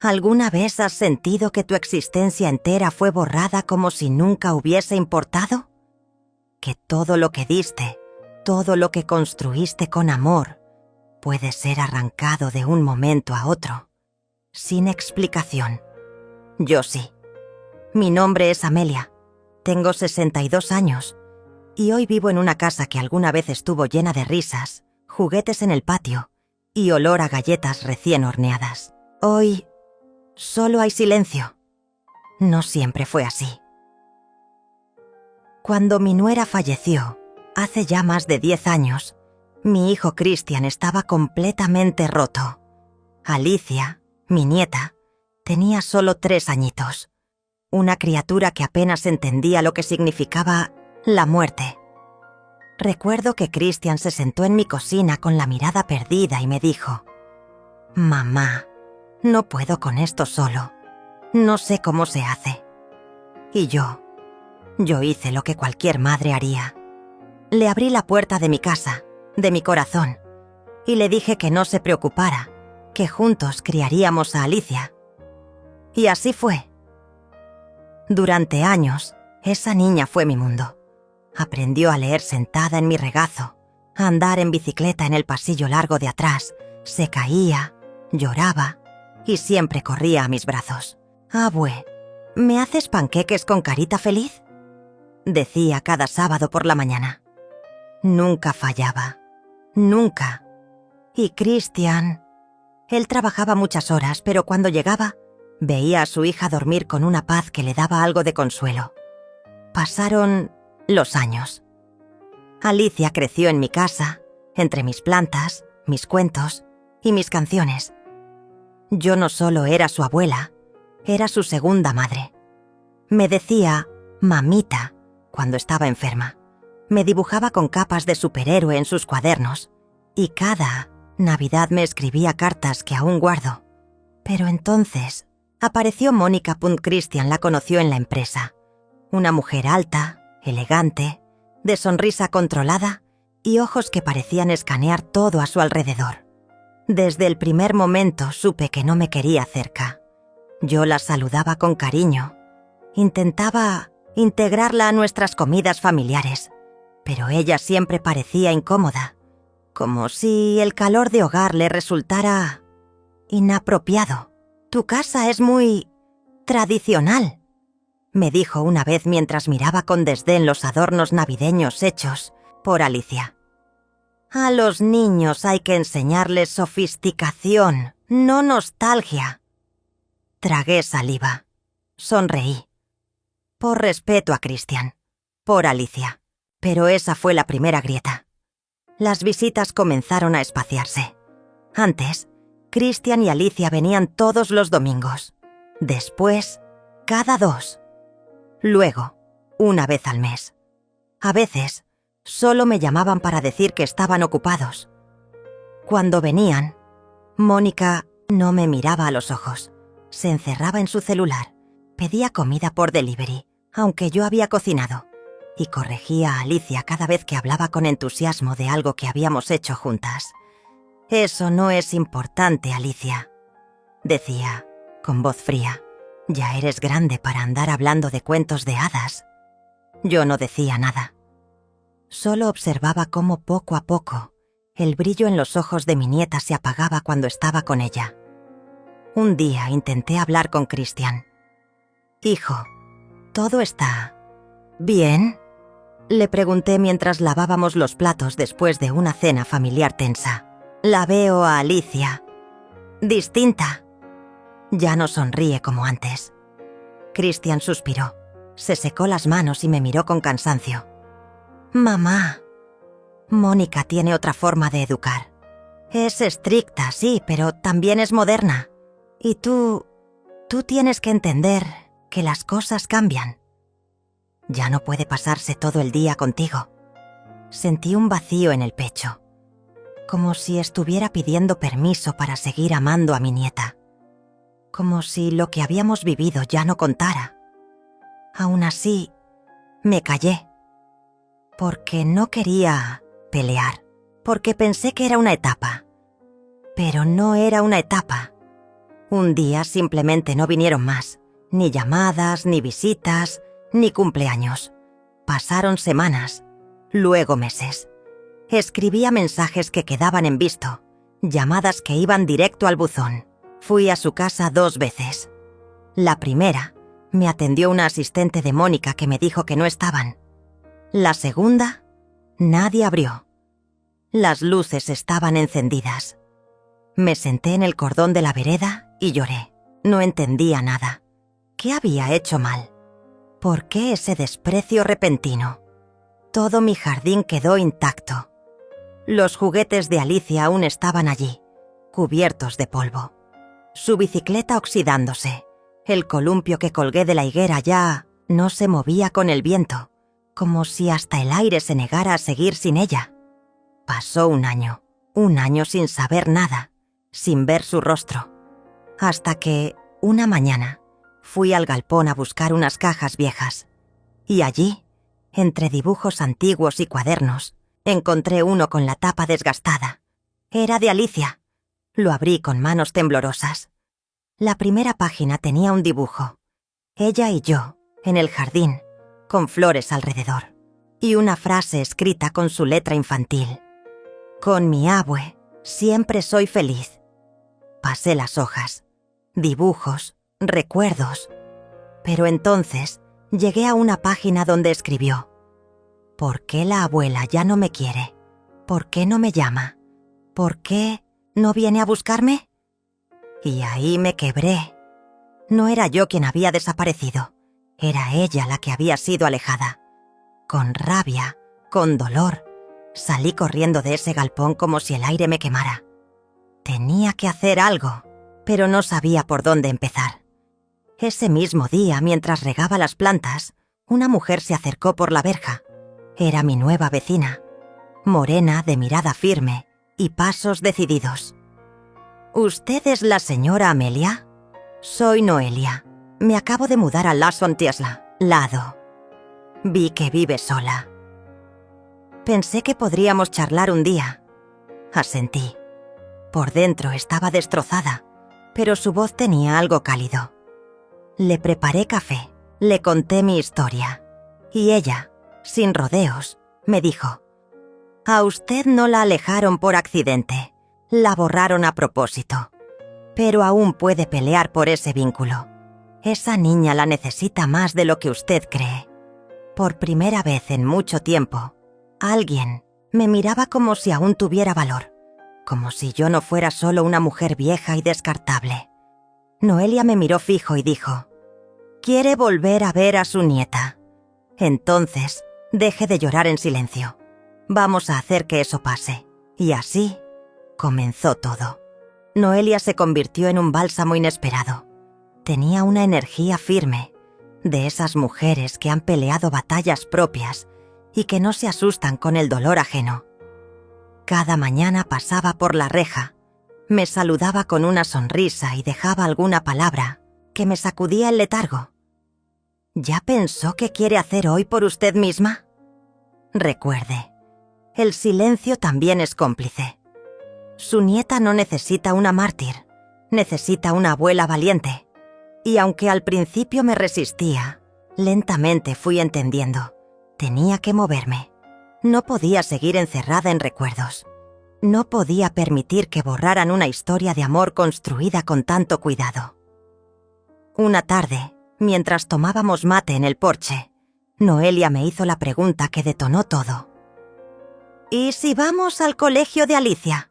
¿Alguna vez has sentido que tu existencia entera fue borrada como si nunca hubiese importado? Que todo lo que diste, todo lo que construiste con amor, puede ser arrancado de un momento a otro, sin explicación. Yo sí. Mi nombre es Amelia. Tengo 62 años y hoy vivo en una casa que alguna vez estuvo llena de risas, juguetes en el patio y olor a galletas recién horneadas. Hoy solo hay silencio. No siempre fue así. Cuando mi nuera falleció, hace ya más de 10 años, mi hijo Christian estaba completamente roto. Alicia, mi nieta, tenía solo 3 añitos. Una criatura que apenas entendía lo que significaba la muerte. Recuerdo que Christian se sentó en mi cocina con la mirada perdida y me dijo: «Mamá, no puedo con esto solo. No sé cómo se hace». Y yo hice lo que cualquier madre haría. Le abrí la puerta de mi casa, de mi corazón, y le dije que no se preocupara, que juntos criaríamos a Alicia. Y así fue. Durante años, esa niña fue mi mundo. Aprendió a leer sentada en mi regazo, a andar en bicicleta en el pasillo largo de atrás, se caía, lloraba y siempre corría a mis brazos. «Abue, ¿me haces panqueques con carita feliz?», decía cada sábado por la mañana. Nunca fallaba. Nunca. Y Christian, él trabajaba muchas horas, pero cuando llegaba, veía a su hija dormir con una paz que le daba algo de consuelo. Pasaron los años. Alicia creció en mi casa, entre mis plantas, mis cuentos y mis canciones. Yo no solo era su abuela, era su segunda madre. Me decía «mamita» cuando estaba enferma. Me dibujaba con capas de superhéroe en sus cuadernos y cada Navidad me escribía cartas que aún guardo. Pero entonces apareció Mónica. Christian la conoció en la empresa. Una mujer alta, elegante, de sonrisa controlada y ojos que parecían escanear todo a su alrededor. Desde el primer momento supe que no me quería cerca. Yo la saludaba con cariño. Intentaba integrarla a nuestras comidas familiares, pero ella siempre parecía incómoda, como si el calor de hogar le resultara inapropiado. «Tu casa es muy tradicional», me dijo una vez mientras miraba con desdén los adornos navideños hechos por Alicia. «A los niños hay que enseñarles sofisticación, no nostalgia». Tragué saliva. Sonreí. Por respeto a Christian, por Alicia. Pero esa fue la primera grieta. Las visitas comenzaron a espaciarse. Antes, Christian y Alicia venían todos los domingos. Después, cada 2. Luego, una vez al mes. A veces, solo me llamaban para decir que estaban ocupados. Cuando venían, Mónica no me miraba a los ojos. Se encerraba en su celular, pedía comida por delivery, aunque yo había cocinado, y corregía a Alicia cada vez que hablaba con entusiasmo de algo que habíamos hecho juntas. «Eso no es importante, Alicia», decía, con voz fría. «Ya eres grande para andar hablando de cuentos de hadas». Yo no decía nada. Solo observaba cómo poco a poco el brillo en los ojos de mi nieta se apagaba cuando estaba con ella. Un día intenté hablar con Christian. «Hijo, ¿todo está bien?», le pregunté mientras lavábamos los platos después de una cena familiar tensa. La veo a Alicia distinta. Ya no sonríe como antes. Christian suspiró, se secó las manos y me miró con cansancio. «Mamá, Mónica tiene otra forma de educar. Es estricta, sí, pero también es moderna. Y tú tienes que entender que las cosas cambian. Ya no puede pasarse todo el día contigo». Sentí un vacío en el pecho, como si estuviera pidiendo permiso para seguir amando a mi nieta, como si lo que habíamos vivido ya no contara. Aún así, me callé, porque no quería pelear, porque pensé que era una etapa. Pero no era una etapa. Un día simplemente no vinieron más. Ni llamadas, ni visitas, ni cumpleaños. Pasaron semanas, luego meses. Escribía mensajes que quedaban en visto, llamadas que iban directo al buzón. Fui a su casa 2 veces. La primera, me atendió una asistente de Mónica que me dijo que no estaban. La segunda, nadie abrió. Las luces estaban encendidas. Me senté en el cordón de la vereda y lloré. No entendía nada. ¿Qué había hecho mal? ¿Por qué ese desprecio repentino? Todo mi jardín quedó intacto. Los juguetes de Alicia aún estaban allí, cubiertos de polvo. Su bicicleta oxidándose. El columpio que colgué de la higuera ya no se movía con el viento, como si hasta el aire se negara a seguir sin ella. Pasó un año sin saber nada, sin ver su rostro, hasta que, una mañana, fui al galpón a buscar unas cajas viejas. Y allí, entre dibujos antiguos y cuadernos, encontré uno con la tapa desgastada. Era de Alicia. Lo abrí con manos temblorosas. La primera página tenía un dibujo. Ella y yo, en el jardín, con flores alrededor. Y una frase escrita con su letra infantil. Con mi abue, siempre soy feliz. Pasé las hojas, dibujos, recuerdos. Pero entonces llegué a una página donde escribió: ¿por qué la abuela ya no me quiere? ¿Por qué no me llama? ¿Por qué no viene a buscarme? Y ahí me quebré. No era yo quien había desaparecido, era ella la que había sido alejada. Con rabia, con dolor, salí corriendo de ese galpón como si el aire me quemara. Tenía que hacer algo, pero no sabía por dónde empezar. Ese mismo día, mientras regaba las plantas, una mujer se acercó por la verja. Era mi nueva vecina, morena, de mirada firme y pasos decididos. ¿Usted es la señora Amelia? Soy Noelia. Me acabo de mudar a Lasson Tiesla, Lado. Vi que vive sola. Pensé que podríamos charlar un día. Asentí. Por dentro estaba destrozada, pero su voz tenía algo cálido. Le preparé café, le conté mi historia, y ella, sin rodeos, me dijo: «A usted no la alejaron por accidente, la borraron a propósito. Pero aún puede pelear por ese vínculo. Esa niña la necesita más de lo que usted cree». Por primera vez en mucho tiempo, alguien me miraba como si aún tuviera valor, como si yo no fuera solo una mujer vieja y descartable. Noelia me miró fijo y dijo: «Quiere volver a ver a su nieta. Entonces, deje de llorar en silencio. Vamos a hacer que eso pase». Y así comenzó todo. Noelia se convirtió en un bálsamo inesperado. Tenía una energía firme, de esas mujeres que han peleado batallas propias y que no se asustan con el dolor ajeno. Cada mañana pasaba por la reja, me saludaba con una sonrisa y dejaba alguna palabra que me sacudía el letargo. ¿Ya pensó qué quiere hacer hoy por usted misma? Recuerde, el silencio también es cómplice. Su nieta no necesita una mártir, necesita una abuela valiente. Y aunque al principio me resistía, lentamente fui entendiendo. Tenía que moverme. No podía seguir encerrada en recuerdos. No podía permitir que borraran una historia de amor construida con tanto cuidado. Una tarde, mientras tomábamos mate en el porche, Noelia me hizo la pregunta que detonó todo. ¿Y si vamos al colegio de Alicia?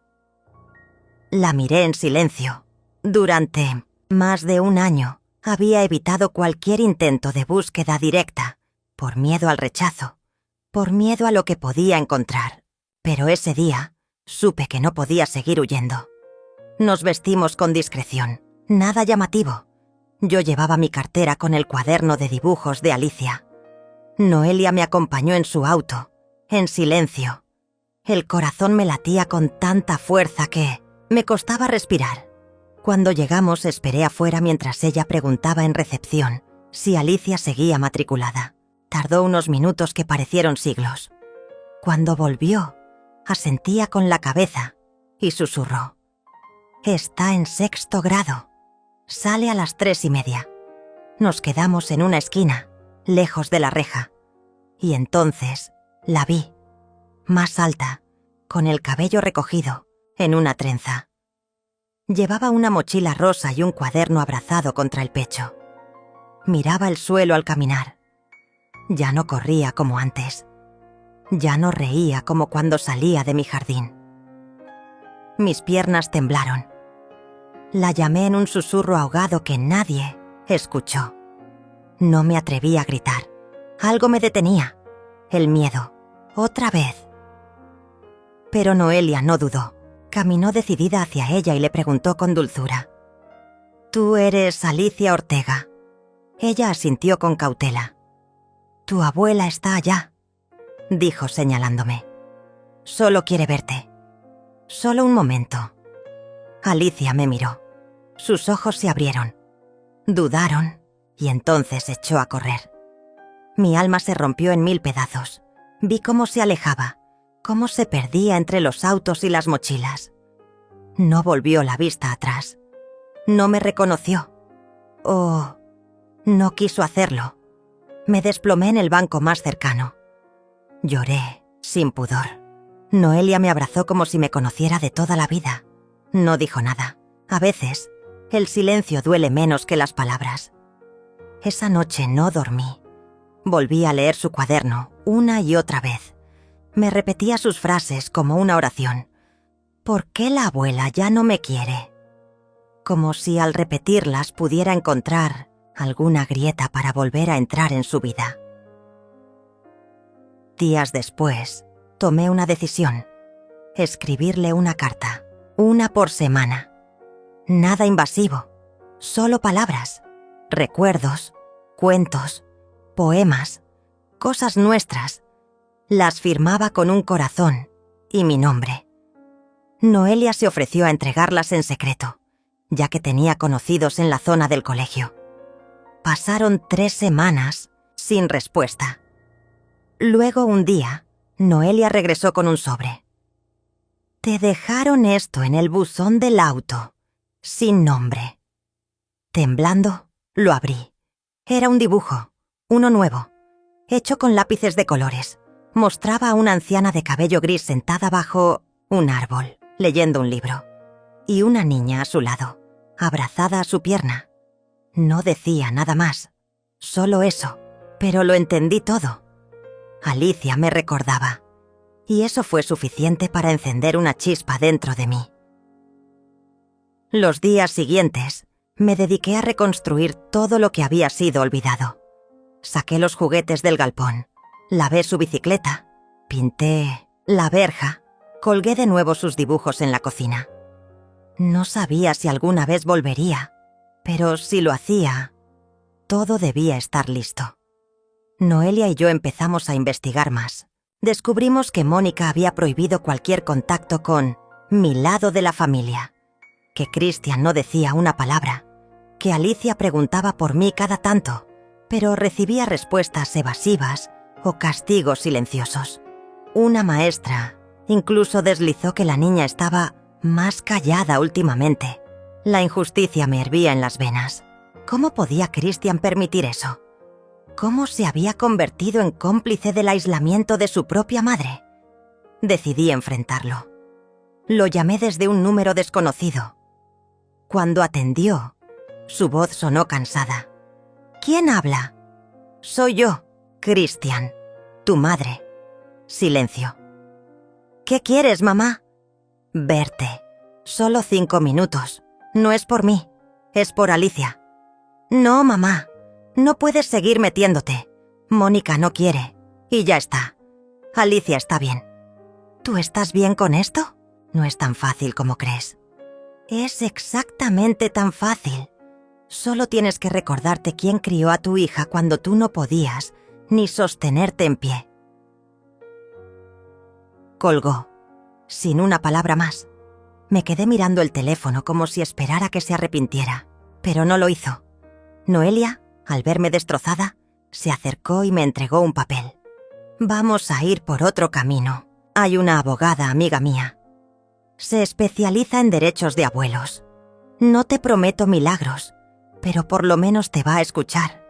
La miré en silencio. Durante más de un año había evitado cualquier intento de búsqueda directa, por miedo al rechazo, por miedo a lo que podía encontrar. Pero ese día supe que no podía seguir huyendo. Nos vestimos con discreción, nada llamativo. Yo llevaba mi cartera con el cuaderno de dibujos de Alicia. Noelia me acompañó en su auto, en silencio. El corazón me latía con tanta fuerza que me costaba respirar. Cuando llegamos esperé afuera mientras ella preguntaba en recepción si Alicia seguía matriculada. Tardó unos minutos que parecieron siglos. Cuando volvió, asentía con la cabeza y susurró: «Está en 6º grado». Sale a las 3:30. Nos quedamos en una esquina, lejos de la reja. Y entonces la vi, más alta, con el cabello recogido, en una trenza. Llevaba una mochila rosa y un cuaderno abrazado contra el pecho. Miraba el suelo al caminar. Ya no corría como antes. Ya no reía como cuando salía de mi jardín. Mis piernas temblaron. La llamé en un susurro ahogado que nadie escuchó. No me atreví a gritar. Algo me detenía. El miedo. Otra vez. Pero Noelia no dudó. Caminó decidida hacia ella y le preguntó con dulzura: «¿Tú eres Alicia Ortega?» Ella asintió con cautela. «Tu abuela está allá», dijo señalándome. «Solo quiere verte. Solo un momento». Alicia me miró. Sus ojos se abrieron. Dudaron y entonces echó a correr. Mi alma se rompió en 1000 pedazos. Vi cómo se alejaba, cómo se perdía entre los autos y las mochilas. No volvió la vista atrás. No me reconoció. Oh, no quiso hacerlo. Me desplomé en el banco más cercano. Lloré, sin pudor. Noelia me abrazó como si me conociera de toda la vida. No dijo nada. A veces, el silencio duele menos que las palabras. Esa noche no dormí. Volví a leer su cuaderno una y otra vez. Me repetía sus frases como una oración. ¿Por qué la abuela ya no me quiere? Como si al repetirlas pudiera encontrar alguna grieta para volver a entrar en su vida. Días después, tomé una decisión. Escribirle una carta, una por semana. Nada invasivo, solo palabras, recuerdos, cuentos, poemas, cosas nuestras. Las firmaba con un corazón y mi nombre. Noelia se ofreció a entregarlas en secreto, ya que tenía conocidos en la zona del colegio. Pasaron 3 semanas sin respuesta. Luego, un día, Noelia regresó con un sobre. «Te dejaron esto en el buzón del auto, sin nombre». Temblando, lo abrí. Era un dibujo, uno nuevo, hecho con lápices de colores. Mostraba a una anciana de cabello gris sentada bajo un árbol, leyendo un libro, y una niña a su lado, abrazada a su pierna. No decía nada más, solo eso, pero lo entendí todo. Alicia me recordaba, y eso fue suficiente para encender una chispa dentro de mí. Los días siguientes, me dediqué a reconstruir todo lo que había sido olvidado. Saqué los juguetes del galpón, lavé su bicicleta, pinté la verja, colgué de nuevo sus dibujos en la cocina. No sabía si alguna vez volvería, pero si lo hacía, todo debía estar listo. Noelia y yo empezamos a investigar más. Descubrimos que Mónica había prohibido cualquier contacto con mi lado de la familia, que Christian no decía una palabra, que Alicia preguntaba por mí cada tanto, pero recibía respuestas evasivas o castigos silenciosos. Una maestra incluso deslizó que la niña estaba más callada últimamente. La injusticia me hervía en las venas. ¿Cómo podía Christian permitir eso? ¿Cómo se había convertido en cómplice del aislamiento de su propia madre? Decidí enfrentarlo. Lo llamé desde un número desconocido. Cuando atendió, su voz sonó cansada. «¿Quién habla?» «Soy yo, Christian, tu madre». Silencio. «¿Qué quieres, mamá?» «Verte. Solo 5 minutos. No es por mí, es por Alicia». «No, mamá. No puedes seguir metiéndote. Mónica no quiere. Y ya está. Alicia está bien». «¿Tú estás bien con esto?» «No es tan fácil como crees». «Es exactamente tan fácil. Solo tienes que recordarte quién crió a tu hija cuando tú no podías ni sostenerte en pie». Colgó, sin una palabra más. Me quedé mirando el teléfono como si esperara que se arrepintiera, pero no lo hizo. Noelia, al verme destrozada, se acercó y me entregó un papel. «Vamos a ir por otro camino. Hay una abogada amiga mía. Se especializa en derechos de abuelos. No te prometo milagros, pero por lo menos te va a escuchar.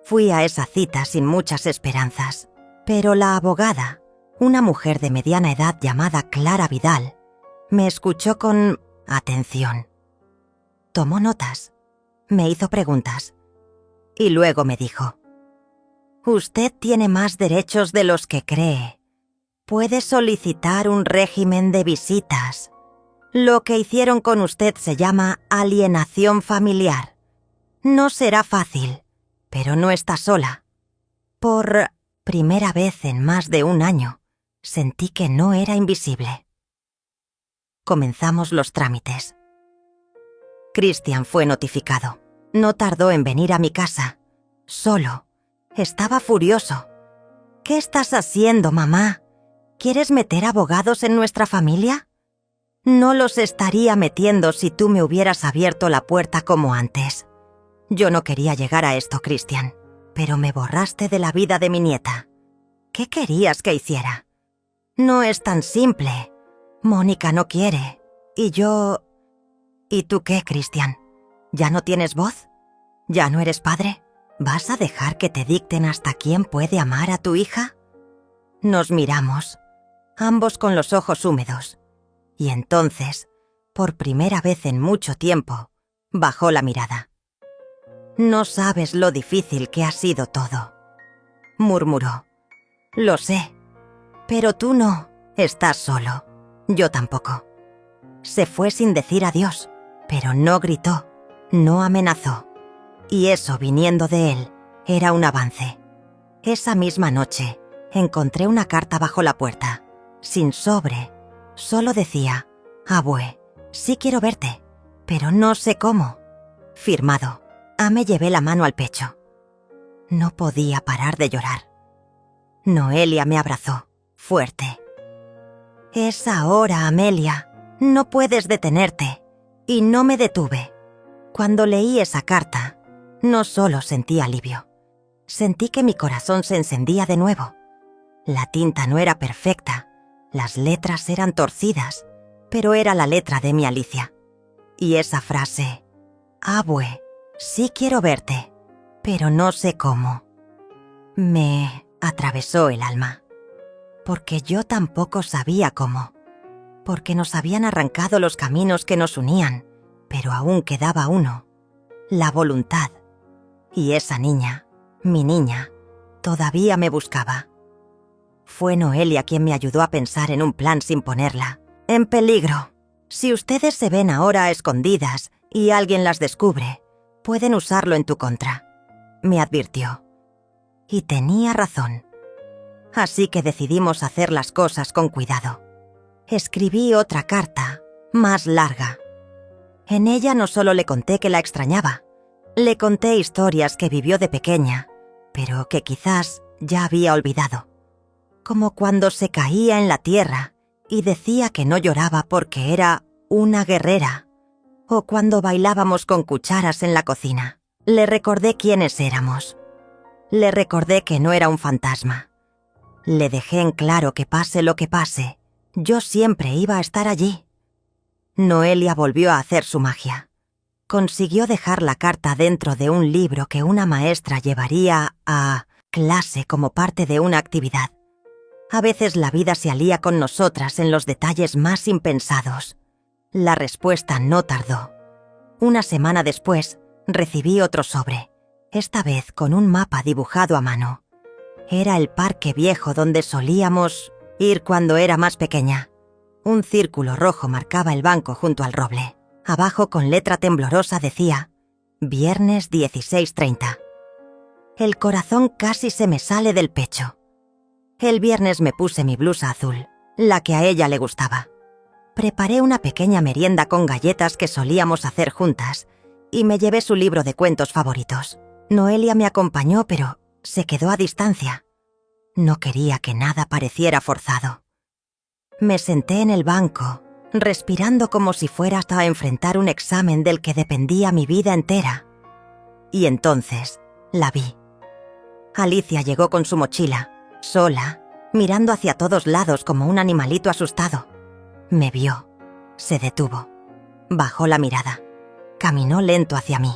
Fui a esa cita sin muchas esperanzas, pero la abogada, una mujer de mediana edad llamada Clara Vidal, me escuchó con atención. Tomó notas, me hizo preguntas y luego me dijo: «Usted tiene más derechos de los que cree. Puede solicitar un régimen de visitas. Lo que hicieron con usted se llama alienación familiar. No será fácil, pero no está sola». Por primera vez en más de un año, sentí que no era invisible. Comenzamos los trámites. Christian fue notificado. No tardó en venir a mi casa. Solo. Estaba furioso. «¿Qué estás haciendo, mamá? ¿Quieres meter abogados en nuestra familia? No los estaría metiendo si tú me hubieras abierto la puerta como antes. Yo no quería llegar a esto, Christian, pero me borraste de la vida de mi nieta. ¿Qué querías que hiciera? No es tan simple. Mónica no quiere. Y yo... ¿Y tú qué, Christian? ¿Ya no tienes voz? ¿Ya no eres padre? ¿Vas a dejar que te dicten hasta quién puede amar a tu hija?» Nos miramos, ambos con los ojos húmedos, y entonces, por primera vez en mucho tiempo, bajó la mirada. «No sabes lo difícil que ha sido todo», murmuró. «Lo sé, pero tú no, estás solo, yo tampoco». Se fue sin decir adiós, pero no gritó, no amenazó. Y eso, viniendo de él, era un avance. Esa misma noche, encontré una carta bajo la puerta, sin sobre. Solo decía: «Abue, sí quiero verte, pero no sé cómo». Firmado. Me llevé la mano al pecho. No podía parar de llorar. Noelia me abrazó, fuerte. «Es ahora, Amelia. No puedes detenerte». Y no me detuve. Cuando leí esa carta, no solo sentí alivio. Sentí que mi corazón se encendía de nuevo. La tinta no era perfecta, las letras eran torcidas, pero era la letra de mi Alicia. Y esa frase: «Abue, sí quiero verte, pero no sé cómo», me atravesó el alma. Porque yo tampoco sabía cómo. Porque nos habían arrancado los caminos que nos unían, pero aún quedaba uno: la voluntad. Y esa niña, mi niña, todavía me buscaba. Fue Noelia quien me ayudó a pensar en un plan sin ponerla en peligro. «Si ustedes se ven ahora a escondidas y alguien las descubre, pueden usarlo en tu contra», me advirtió. Y tenía razón. Así que decidimos hacer las cosas con cuidado. Escribí otra carta, más larga. En ella no solo le conté que la extrañaba, le conté historias que vivió de pequeña, pero que quizás ya había olvidado. Como cuando se caía en la tierra y decía que no lloraba porque era una guerrera, o cuando bailábamos con cucharas en la cocina. Le recordé quiénes éramos. Le recordé que no era un fantasma. Le dejé en claro que pase lo que pase, yo siempre iba a estar allí. Noelia volvió a hacer su magia. Consiguió dejar la carta dentro de un libro que una maestra llevaría a clase como parte de una actividad. A veces la vida se alía con nosotras en los detalles más impensados. La respuesta no tardó. Una semana después, recibí otro sobre, esta vez con un mapa dibujado a mano. Era el parque viejo donde solíamos ir cuando era más pequeña. Un círculo rojo marcaba el banco junto al roble. Abajo, con letra temblorosa, decía: «Viernes 16:30». El corazón casi se me sale del pecho. El viernes me puse mi blusa azul, la que a ella le gustaba. Preparé una pequeña merienda con galletas que solíamos hacer juntas y me llevé su libro de cuentos favoritos. Noelia me acompañó, pero se quedó a distancia. No quería que nada pareciera forzado. Me senté en el banco, respirando como si fuera hasta enfrentar un examen del que dependía mi vida entera. Y entonces la vi. Alicia llegó con su mochila, sola, mirando hacia todos lados como un animalito asustado. Me vio, se detuvo, bajó la mirada, caminó lento hacia mí.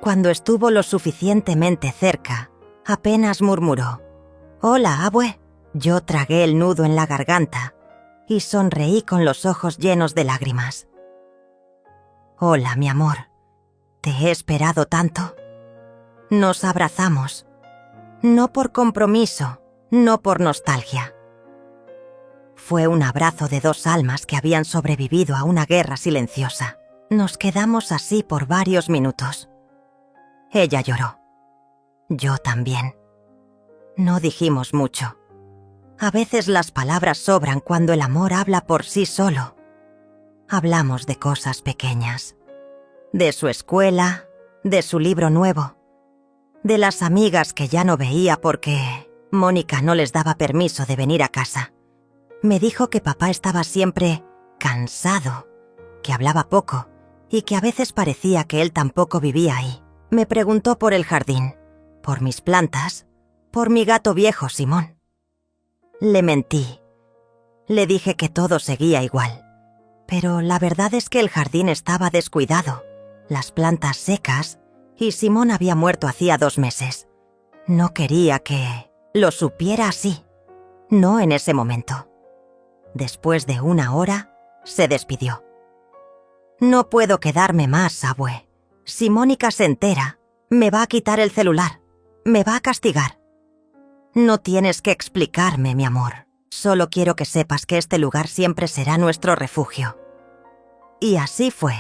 Cuando estuvo lo suficientemente cerca, apenas murmuró: «Hola, abue». Yo tragué el nudo en la garganta y sonreí con los ojos llenos de lágrimas. «Hola, mi amor. Te he esperado tanto». Nos abrazamos. No por compromiso, no por nostalgia. Fue un abrazo de dos almas que habían sobrevivido a una guerra silenciosa. Nos quedamos así por varios minutos. Ella lloró. Yo también. No dijimos mucho. A veces las palabras sobran cuando el amor habla por sí solo. Hablamos de cosas pequeñas. De su escuela, de su libro nuevo, de las amigas que ya no veía porque Mónica no les daba permiso de venir a casa. Me dijo que papá estaba siempre cansado, que hablaba poco y que a veces parecía que él tampoco vivía ahí. Me preguntó por el jardín, por mis plantas, por mi gato viejo Simón. Le mentí. Le dije que todo seguía igual. Pero la verdad es que el jardín estaba descuidado, las plantas secas, y Simón había muerto hacía 2 meses. No quería que lo supiera así. No en ese momento. Después de 1 hora, se despidió. «No puedo quedarme más, abue. Si Mónica se entera, me va a quitar el celular. Me va a castigar». «No tienes que explicarme, mi amor. Solo quiero que sepas que este lugar siempre será nuestro refugio». Y así fue.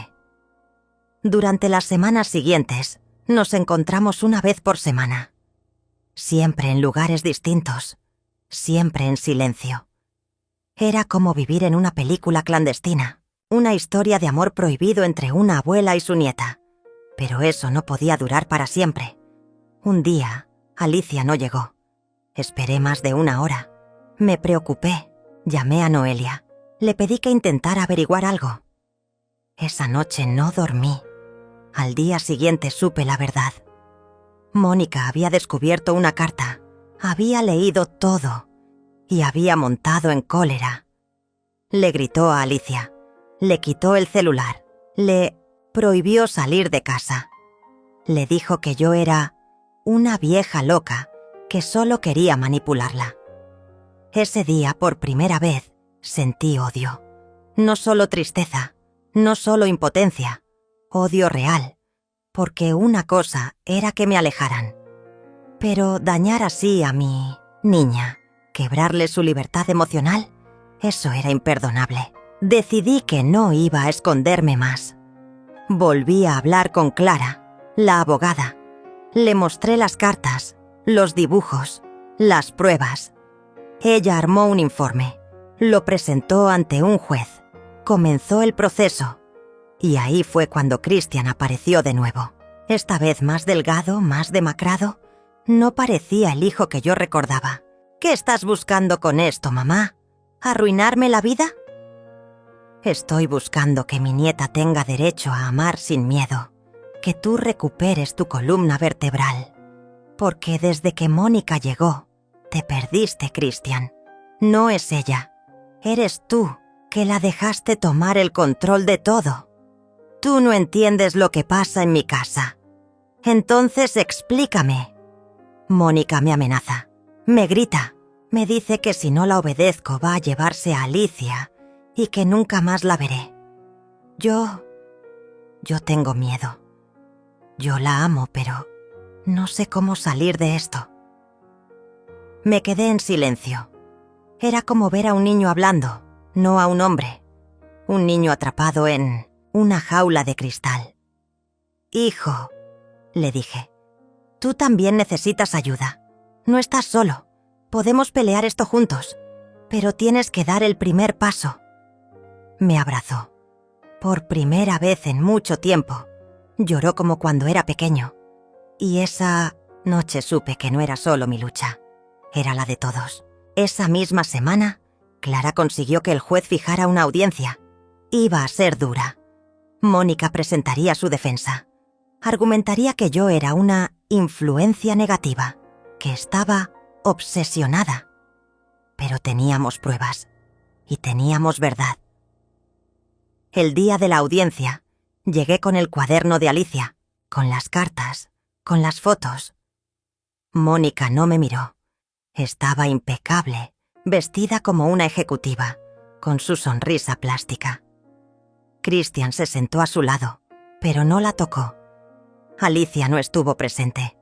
Durante las semanas siguientes, nos encontramos 1 vez por semana. Siempre en lugares distintos, siempre en silencio. Era como vivir en una película clandestina, una historia de amor prohibido entre una abuela y su nieta. Pero eso no podía durar para siempre. Un día, Alicia no llegó. Esperé más de 1 hora. Me preocupé. Llamé a Noelia. Le pedí que intentara averiguar algo. Esa noche no dormí. Al día siguiente supe la verdad. Mónica había descubierto una carta. Había leído todo. Y había montado en cólera. Le gritó a Alicia. Le quitó el celular. Le prohibió salir de casa. Le dijo que yo era una vieja loca que solo quería manipularla. Ese día, por primera vez, sentí odio. No solo tristeza, no solo impotencia, odio real, porque una cosa era que me alejaran. Pero dañar así a mi niña, quebrarle su libertad emocional, eso era imperdonable. Decidí que no iba a esconderme más. Volví a hablar con Clara, la abogada. Le mostré las cartas, los dibujos, las pruebas. Ella armó un informe, lo presentó ante un juez. Comenzó el proceso. Y ahí fue cuando Christian apareció de nuevo. Esta vez más delgado, más demacrado. No parecía el hijo que yo recordaba. «¿Qué estás buscando con esto, mamá? ¿Arruinarme la vida?» «Estoy buscando que mi nieta tenga derecho a amar sin miedo. Que tú recuperes tu columna vertebral. Porque desde que Mónica llegó, te perdiste, Christian. No es ella. Eres tú que la dejaste tomar el control de todo. Tú no entiendes lo que pasa en mi casa. Entonces explícame». Mónica me amenaza. Me grita. Me dice que si no la obedezco va a llevarse a Alicia y que nunca más la veré. Yo tengo miedo. Yo la amo, pero no sé cómo salir de esto. Me quedé en silencio. Era como ver a un niño hablando, no a un hombre. Un niño atrapado en una jaula de cristal. «Hijo», le dije, «tú también necesitas ayuda. No estás solo. Podemos pelear esto juntos, pero tienes que dar el primer paso». Me abrazó. Por primera vez en mucho tiempo. Lloró como cuando era pequeño. Y esa noche supe que no era solo mi lucha. Era la de todos. Esa misma semana, Clara consiguió que el juez fijara una audiencia. Iba a ser dura. Mónica presentaría su defensa. Argumentaría que yo era una influencia negativa, que estaba obsesionada. Pero teníamos pruebas. Y teníamos verdad. El día de la audiencia, llegué con el cuaderno de Alicia. con las cartas, con las fotos. Mónica no me miró. Estaba impecable, vestida como una ejecutiva, con su sonrisa plástica. Christian se sentó a su lado, pero no la tocó. Alicia no estuvo presente.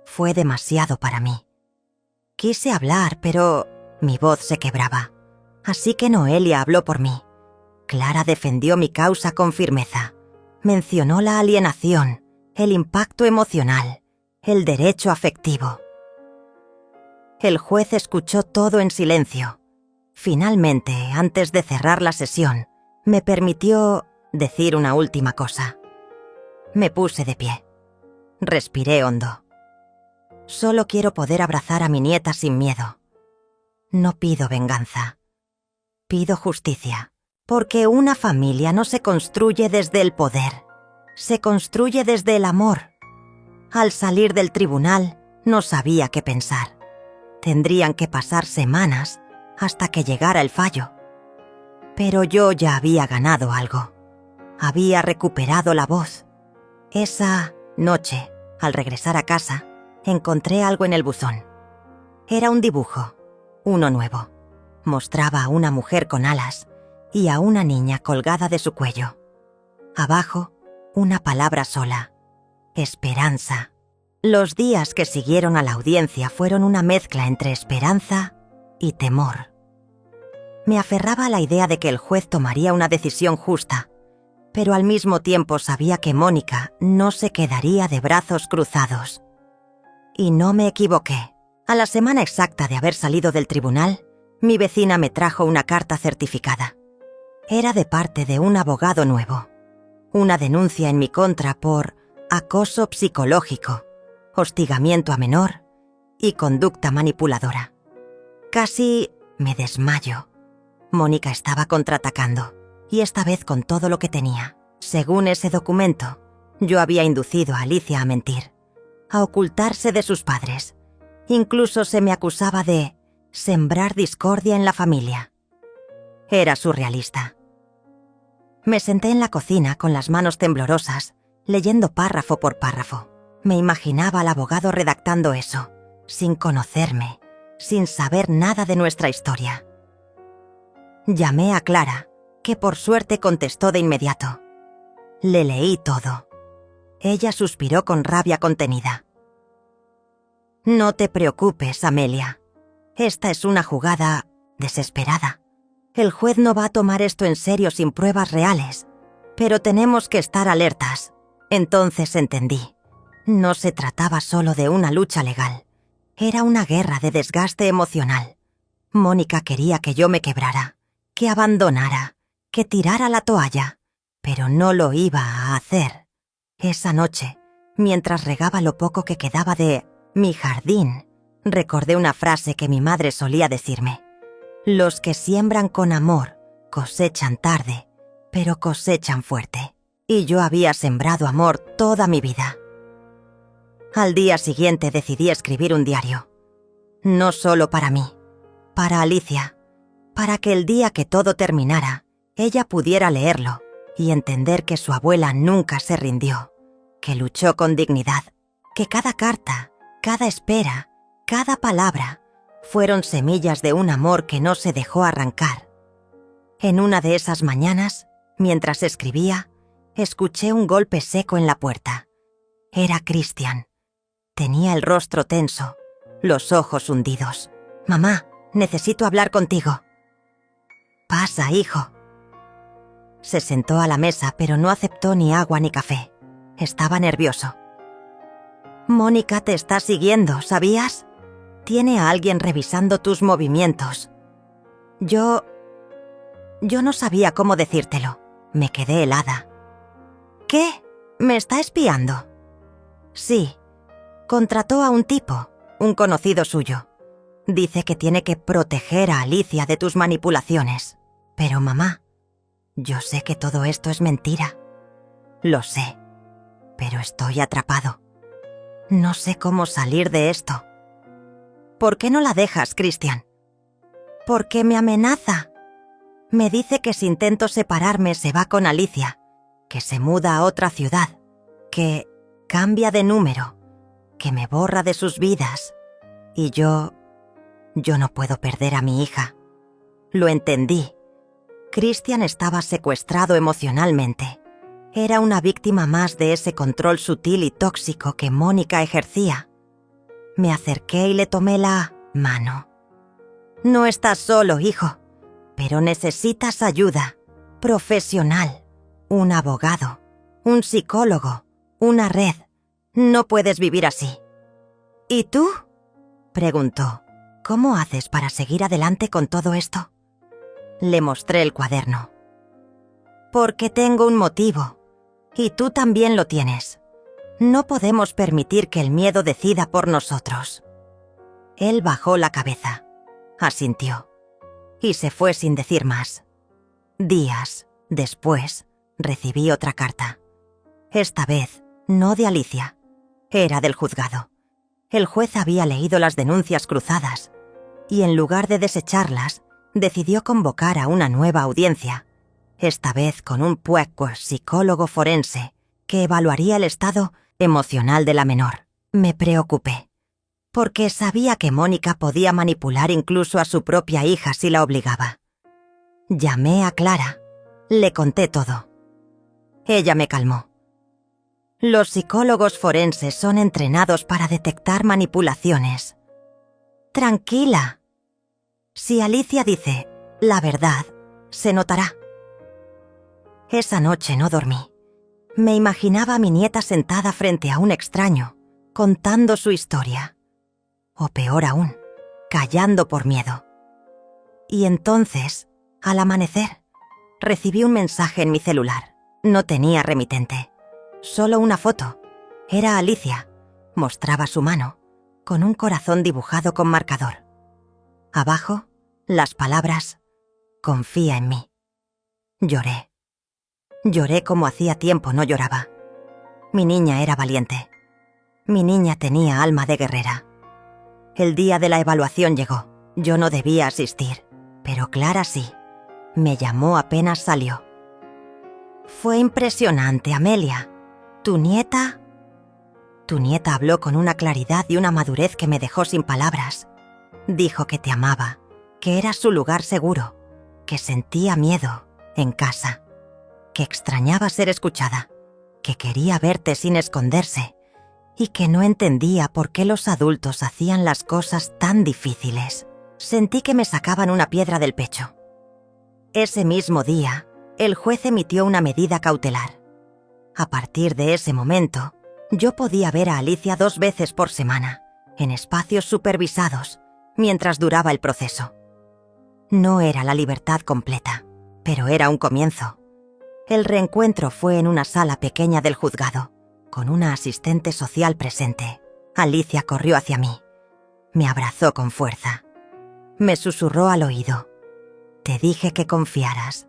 Fue demasiado para mí. Quise hablar, pero mi voz se quebraba. Así que Noelia habló por mí. Clara defendió mi causa con firmeza. Mencionó la alienación, el impacto emocional, el derecho afectivo. El juez escuchó todo en silencio. Finalmente, antes de cerrar la sesión, me permitió decir una última cosa. Me puse de pie. Respiré hondo. Solo quiero poder abrazar a mi nieta sin miedo. No pido venganza. Pido justicia. Porque una familia no se construye desde el poder. Se construye desde el amor. Al salir del tribunal, no sabía qué pensar. Tendrían que pasar semanas hasta que llegara el fallo. Pero yo ya había ganado algo. Había recuperado la voz. Esa noche, al regresar a casa, encontré algo en el buzón. Era un dibujo, uno nuevo. Mostraba a una mujer con alas y a una niña colgada de su cuello. Abajo, una palabra sola: esperanza. Los días que siguieron a la audiencia fueron una mezcla entre esperanza y temor. Me aferraba a la idea de que el juez tomaría una decisión justa, pero al mismo tiempo sabía que Mónica no se quedaría de brazos cruzados. Y no me equivoqué. A la semana exacta de haber salido del tribunal, mi vecina me trajo una carta certificada. Era de parte de un abogado nuevo. Una denuncia en mi contra por acoso psicológico, hostigamiento a menor y conducta manipuladora. Casi me desmayo. Mónica estaba contraatacando, y esta vez con todo lo que tenía. Según ese documento, yo había inducido a Alicia a mentir, a ocultarse de sus padres. Incluso se me acusaba de sembrar discordia en la familia. Era surrealista. Me senté en la cocina con las manos temblorosas, leyendo párrafo por párrafo. Me imaginaba al abogado redactando eso, sin conocerme, sin saber nada de nuestra historia. Llamé a Clara, que por suerte contestó de inmediato. Le leí todo. Ella suspiró con rabia contenida. No te preocupes, Amelia. Esta es una jugada desesperada. El juez no va a tomar esto en serio sin pruebas reales, pero tenemos que estar alertas. Entonces entendí. No se trataba solo de una lucha legal. Era una guerra de desgaste emocional. Mónica quería que yo me quebrara, que abandonara, que tirara la toalla, pero no lo iba a hacer. Esa noche, mientras regaba lo poco que quedaba de mi jardín, recordé una frase que mi madre solía decirme. Los que siembran con amor cosechan tarde, pero cosechan fuerte. Y yo había sembrado amor toda mi vida. Al día siguiente decidí escribir un diario. No solo para mí, para Alicia, para que el día que todo terminara, ella pudiera leerlo y entender que su abuela nunca se rindió, que luchó con dignidad, que cada carta, cada espera, cada palabra fueron semillas de un amor que no se dejó arrancar. En una de esas mañanas, mientras escribía, escuché un golpe seco en la puerta. Era Christian. Tenía el rostro tenso, los ojos hundidos. «Mamá, necesito hablar contigo». «Pasa, hijo». Se sentó a la mesa, pero no aceptó ni agua ni café. Estaba nervioso. «Mónica te está siguiendo, ¿sabías? Tiene a alguien revisando tus movimientos». Yo no sabía cómo decírtelo. Me quedé helada. «¿Qué? ¿Me está espiando?» «Sí. Contrató a un tipo, un conocido suyo. Dice que tiene que proteger a Alicia de tus manipulaciones. Pero mamá, yo sé que todo esto es mentira. Lo sé, pero estoy atrapado. No sé cómo salir de esto». «¿Por qué no la dejas, Christian?» «Porque me amenaza. Me dice que si intento separarme se va con Alicia, que se muda a otra ciudad, que cambia de número, que me borra de sus vidas. Y yo no puedo perder a mi hija. Lo entendí. Christian estaba secuestrado emocionalmente. Era una víctima más de ese control sutil y tóxico que Mónica ejercía. Me acerqué y le tomé la mano. No estás solo, hijo, pero necesitas ayuda profesional, un abogado, un psicólogo, una red. No puedes vivir así. ¿Y tú?, preguntó. ¿Cómo haces para seguir adelante con todo esto? Le mostré el cuaderno. Porque tengo un motivo, y tú también lo tienes. No podemos permitir que el miedo decida por nosotros. Él bajó la cabeza, asintió, y se fue sin decir más. Días después, recibí otra carta. Esta vez, no de Alicia, era del juzgado. El juez había leído las denuncias cruzadas, y en lugar de desecharlas, decidió convocar a una nueva audiencia, esta vez con un psicólogo forense que evaluaría el estado emocional de la menor. Me preocupé, porque sabía que Mónica podía manipular incluso a su propia hija si la obligaba. Llamé a Clara, le conté todo. Ella me calmó. Los psicólogos forenses son entrenados para detectar manipulaciones. Tranquila. Si Alicia dice la verdad, se notará. Esa noche no dormí. Me imaginaba a mi nieta sentada frente a un extraño, contando su historia. O peor aún, callando por miedo. Y entonces, al amanecer, recibí un mensaje en mi celular. No tenía remitente. Solo una foto. Era Alicia. Mostraba su mano, con un corazón dibujado con marcador. Abajo, las palabras: confía en mí. Lloré. Lloré como hacía tiempo no lloraba. Mi niña era valiente. Mi niña tenía alma de guerrera. El día de la evaluación llegó. Yo no debía asistir, pero Clara sí. Me llamó apenas salió. Fue impresionante, Amelia. Tu nieta habló con una claridad y una madurez que me dejó sin palabras. Dijo que te amaba, que era su lugar seguro, que sentía miedo en casa, que extrañaba ser escuchada, que quería verte sin esconderse y que no entendía por qué los adultos hacían las cosas tan difíciles. Sentí que me sacaban una piedra del pecho. Ese mismo día, el juez emitió una medida cautelar. A partir de ese momento, yo podía ver a Alicia 2 veces por semana, en espacios supervisados, mientras duraba el proceso. No era la libertad completa, pero era un comienzo. El reencuentro fue en una sala pequeña del juzgado, con una asistente social presente. Alicia corrió hacia mí. Me abrazó con fuerza. Me susurró al oído. Te dije que confiaras.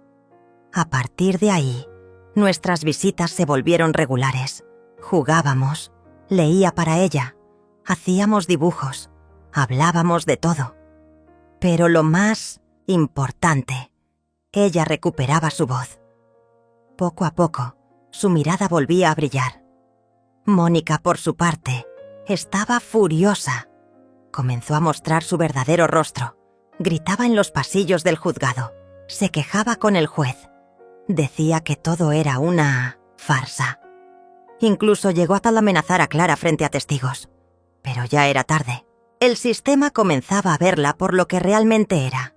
A partir de ahí, nuestras visitas se volvieron regulares. Jugábamos, leía para ella, hacíamos dibujos, hablábamos de todo. Pero lo más importante, ella recuperaba su voz. Poco a poco, su mirada volvía a brillar. Mónica, por su parte, estaba furiosa. Comenzó a mostrar su verdadero rostro. Gritaba en los pasillos del juzgado. Se quejaba con el juez. Decía que todo era una farsa. Incluso llegó a tal amenazar a Clara frente a testigos. Pero ya era tarde. El sistema comenzaba a verla por lo que realmente era.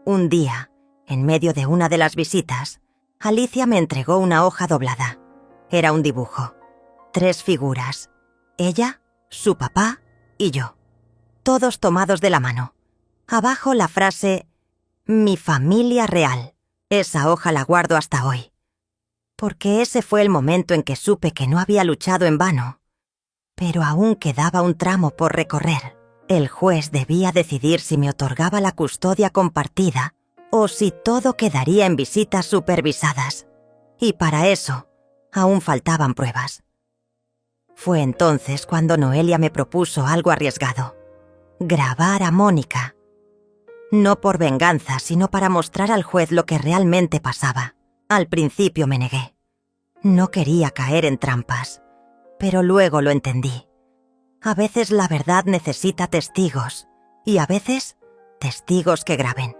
Un día, en medio de una de las visitas, Alicia me entregó una hoja doblada. Era un dibujo. 3 figuras. Ella, su papá y yo. Todos tomados de la mano. Abajo la frase: mi familia real. Esa hoja la guardo hasta hoy. Porque ese fue el momento en que supe que no había luchado en vano. Pero aún quedaba un tramo por recorrer. El juez debía decidir si me otorgaba la custodia compartida o si todo quedaría en visitas supervisadas. Y para eso, aún faltaban pruebas. Fue entonces cuando Noelia me propuso algo arriesgado: grabar a Mónica. No por venganza, sino para mostrar al juez lo que realmente pasaba. Al principio me negué. No quería caer en trampas. pero luego lo entendí. A veces la verdad necesita testigos, y a veces testigos que graben.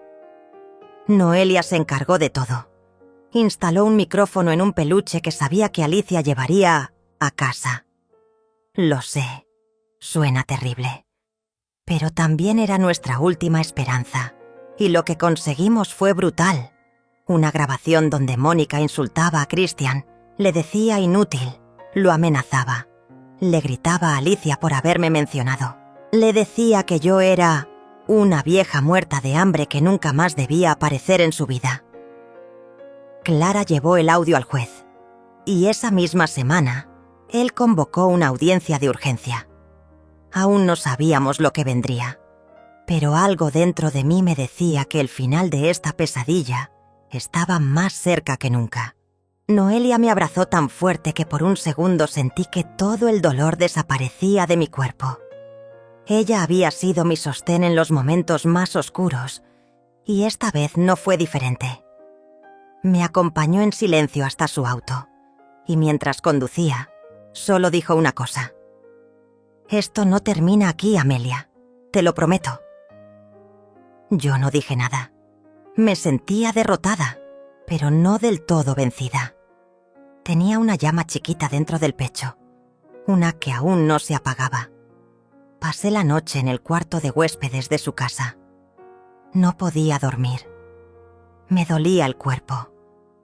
Noelia se encargó de todo. Instaló un micrófono en un peluche que sabía que Alicia llevaría a casa. Lo sé, suena terrible. Pero también era nuestra última esperanza, y lo que conseguimos fue brutal. Una grabación donde Mónica insultaba a Christian, le decía inútil, lo amenazaba. Le gritaba a Alicia por haberme mencionado. Le decía que yo era una vieja muerta de hambre que nunca más debía aparecer en su vida. Clara llevó el audio al juez, y esa misma semana, él convocó una audiencia de urgencia. Aún no sabíamos lo que vendría, pero algo dentro de mí me decía que el final de esta pesadilla estaba más cerca que nunca. Noelia me abrazó tan fuerte que por un segundo sentí que todo el dolor desaparecía de mi cuerpo. Ella había sido mi sostén en los momentos más oscuros, y esta vez no fue diferente. Me acompañó en silencio hasta su auto, y mientras conducía, solo dijo una cosa. «Esto no termina aquí, Amelia, te lo prometo». Yo no dije nada. Me sentía derrotada, pero no del todo vencida. Tenía una llama chiquita dentro del pecho, una que aún no se apagaba. Pasé la noche en el cuarto de huéspedes de su casa. No podía dormir. Me dolía el cuerpo,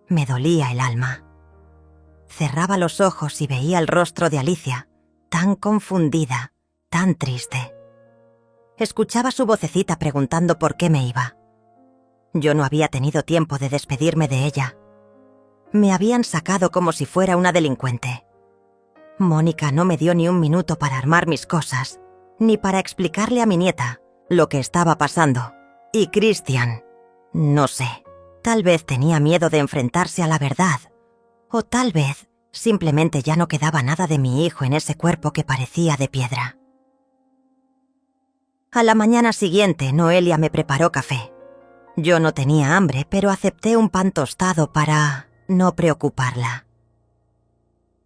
me dolía el alma. Cerraba los ojos y veía el rostro de Alicia, tan confundida, tan triste. Escuchaba su vocecita preguntando por qué me iba. Yo no había tenido tiempo de despedirme de ella. Me habían sacado como si fuera una delincuente. Mónica no me dio ni un minuto para armar mis cosas, ni para explicarle a mi nieta lo que estaba pasando. Y Christian, no sé, tal vez tenía miedo de enfrentarse a la verdad, o tal vez simplemente ya no quedaba nada de mi hijo en ese cuerpo que parecía de piedra. A la mañana siguiente, Noelia me preparó café. Yo no tenía hambre, pero acepté un pan tostado para no preocuparla.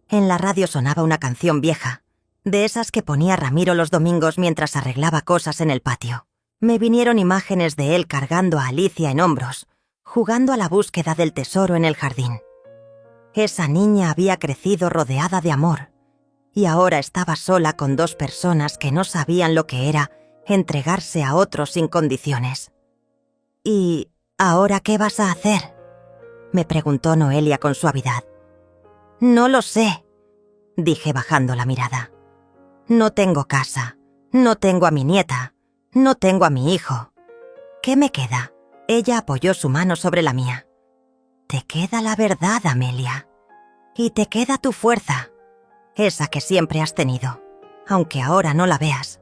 En la radio sonaba una canción vieja, de esas que ponía Ramiro los domingos mientras arreglaba cosas en el patio. Me vinieron imágenes de él cargando a Alicia en hombros, jugando a la búsqueda del tesoro en el jardín. Esa niña había crecido rodeada de amor, y ahora estaba sola con dos personas que no sabían lo que era entregarse a otros sin condiciones. «¿Y ahora qué vas a hacer?», me preguntó Noelia con suavidad. «No lo sé», dije bajando la mirada. «No tengo casa, no tengo a mi nieta, no tengo a mi hijo. ¿Qué me queda?». Ella apoyó su mano sobre la mía. «Te queda la verdad, Amelia. Y te queda tu fuerza, esa que siempre has tenido, aunque ahora no la veas».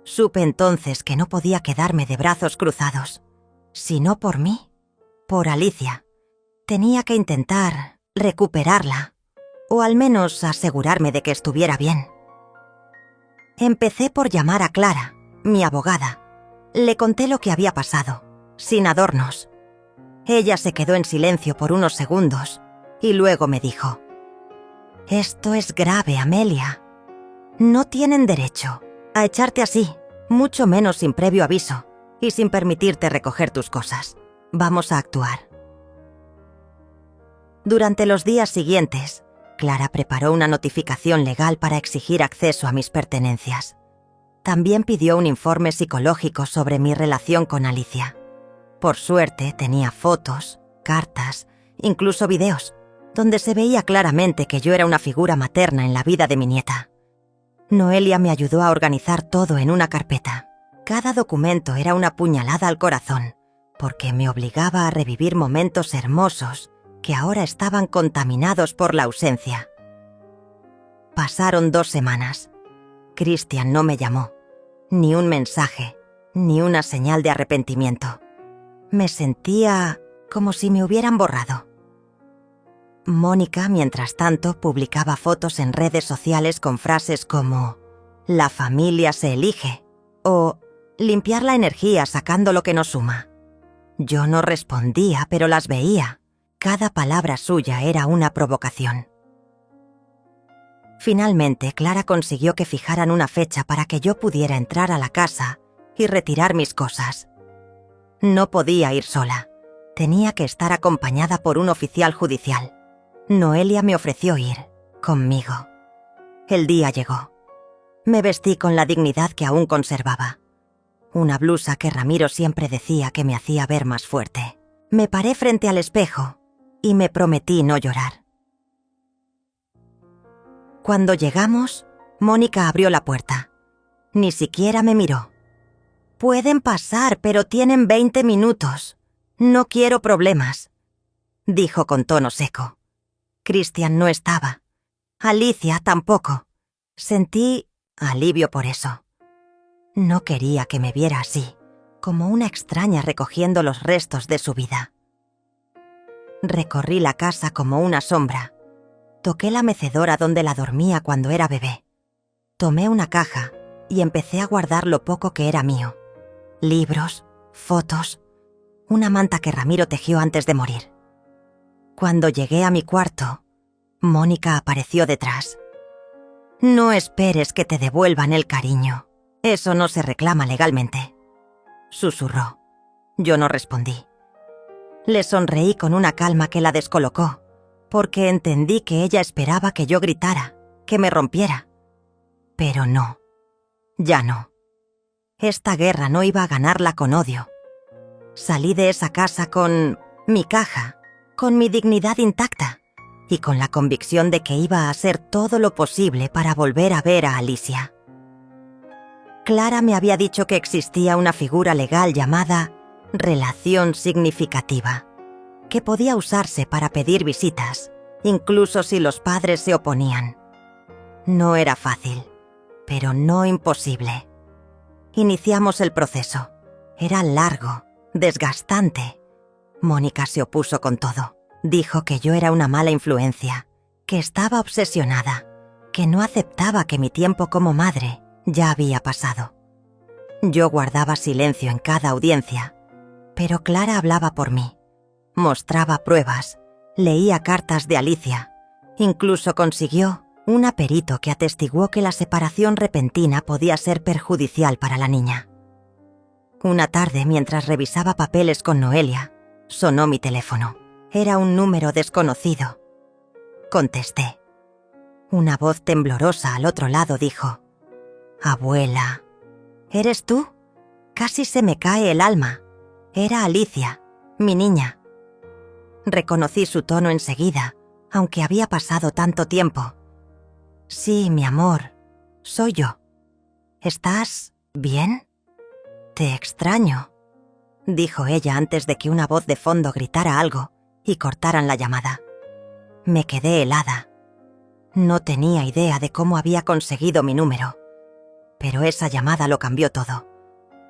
Supe entonces que no podía quedarme de brazos cruzados. Si no por mí, por Alicia. Tenía que intentar recuperarla, o al menos asegurarme de que estuviera bien. Empecé por llamar a Clara, mi abogada. Le conté lo que había pasado, sin adornos. Ella se quedó en silencio por unos segundos y luego me dijo: «Esto es grave, Amelia. No tienen derecho a echarte así, mucho menos sin previo aviso y sin permitirte recoger tus cosas. Vamos a actuar». Durante los días siguientes, Clara preparó una notificación legal para exigir acceso a mis pertenencias. También pidió un informe psicológico sobre mi relación con Alicia. Por suerte tenía fotos, cartas, incluso videos, donde se veía claramente que yo era una figura materna en la vida de mi nieta. Noelia me ayudó a organizar todo en una carpeta. Cada documento era una puñalada al corazón, porque me obligaba a revivir momentos hermosos que ahora estaban contaminados por la ausencia. Pasaron 2 semanas. Christian no me llamó. Ni un mensaje, ni una señal de arrepentimiento. Me sentía como si me hubieran borrado. Mónica, mientras tanto, publicaba fotos en redes sociales con frases como «La familia se elige» o «Limpiar la energía sacando lo que nos suma». Yo no respondía, pero las veía. Cada palabra suya era una provocación. Finalmente, Clara consiguió que fijaran una fecha para que yo pudiera entrar a la casa y retirar mis cosas. No podía ir sola. Tenía que estar acompañada por un oficial judicial. Noelia me ofreció ir conmigo. El día llegó. Me vestí con la dignidad que aún conservaba. Una blusa que Ramiro siempre decía que me hacía ver más fuerte. Me paré frente al espejo y me prometí no llorar. Cuando llegamos, Mónica abrió la puerta. Ni siquiera me miró. «Pueden pasar, pero tienen 20 minutos. No quiero problemas», dijo con tono seco. Cristian no estaba. Alicia tampoco. Sentí alivio por eso. No quería que me viera así, como una extraña recogiendo los restos de su vida. Recorrí la casa como una sombra. Toqué la mecedora donde la dormía cuando era bebé. Tomé una caja y empecé a guardar lo poco que era mío. Libros, fotos, una manta que Ramiro tejió antes de morir. Cuando llegué a mi cuarto, Mónica apareció detrás. «No esperes que te devuelvan el cariño. Eso no se reclama legalmente», susurró. Yo no respondí. Le sonreí con una calma que la descolocó, porque entendí que ella esperaba que yo gritara, que me rompiera. Pero no, ya no. Esta guerra no iba a ganarla con odio. Salí de esa casa con mi caja, con mi dignidad intacta y con la convicción de que iba a hacer todo lo posible para volver a ver a Alicia. Clara me había dicho que existía una figura legal llamada relación significativa, que podía usarse para pedir visitas, incluso si los padres se oponían. No era fácil, pero no imposible. Iniciamos el proceso. Era largo, desgastante. Mónica se opuso con todo. Dijo que yo era una mala influencia, que estaba obsesionada, que no aceptaba que mi tiempo como madre ya había pasado. Yo guardaba silencio en cada audiencia, pero Clara hablaba por mí. Mostraba pruebas, leía cartas de Alicia, incluso consiguió un perito que atestiguó que la separación repentina podía ser perjudicial para la niña. Una tarde, mientras revisaba papeles con Noelia, sonó mi teléfono. Era un número desconocido. Contesté. Una voz temblorosa al otro lado dijo: «Abuela». «¿Eres tú?» Casi se me cae el alma. Era Alicia, mi niña. Reconocí su tono enseguida, aunque había pasado tanto tiempo. «Sí, mi amor, soy yo. ¿Estás bien? Te extraño», dijo ella antes de que una voz de fondo gritara algo y cortaran la llamada. Me quedé helada. No tenía idea de cómo había conseguido mi número, pero esa llamada lo cambió todo.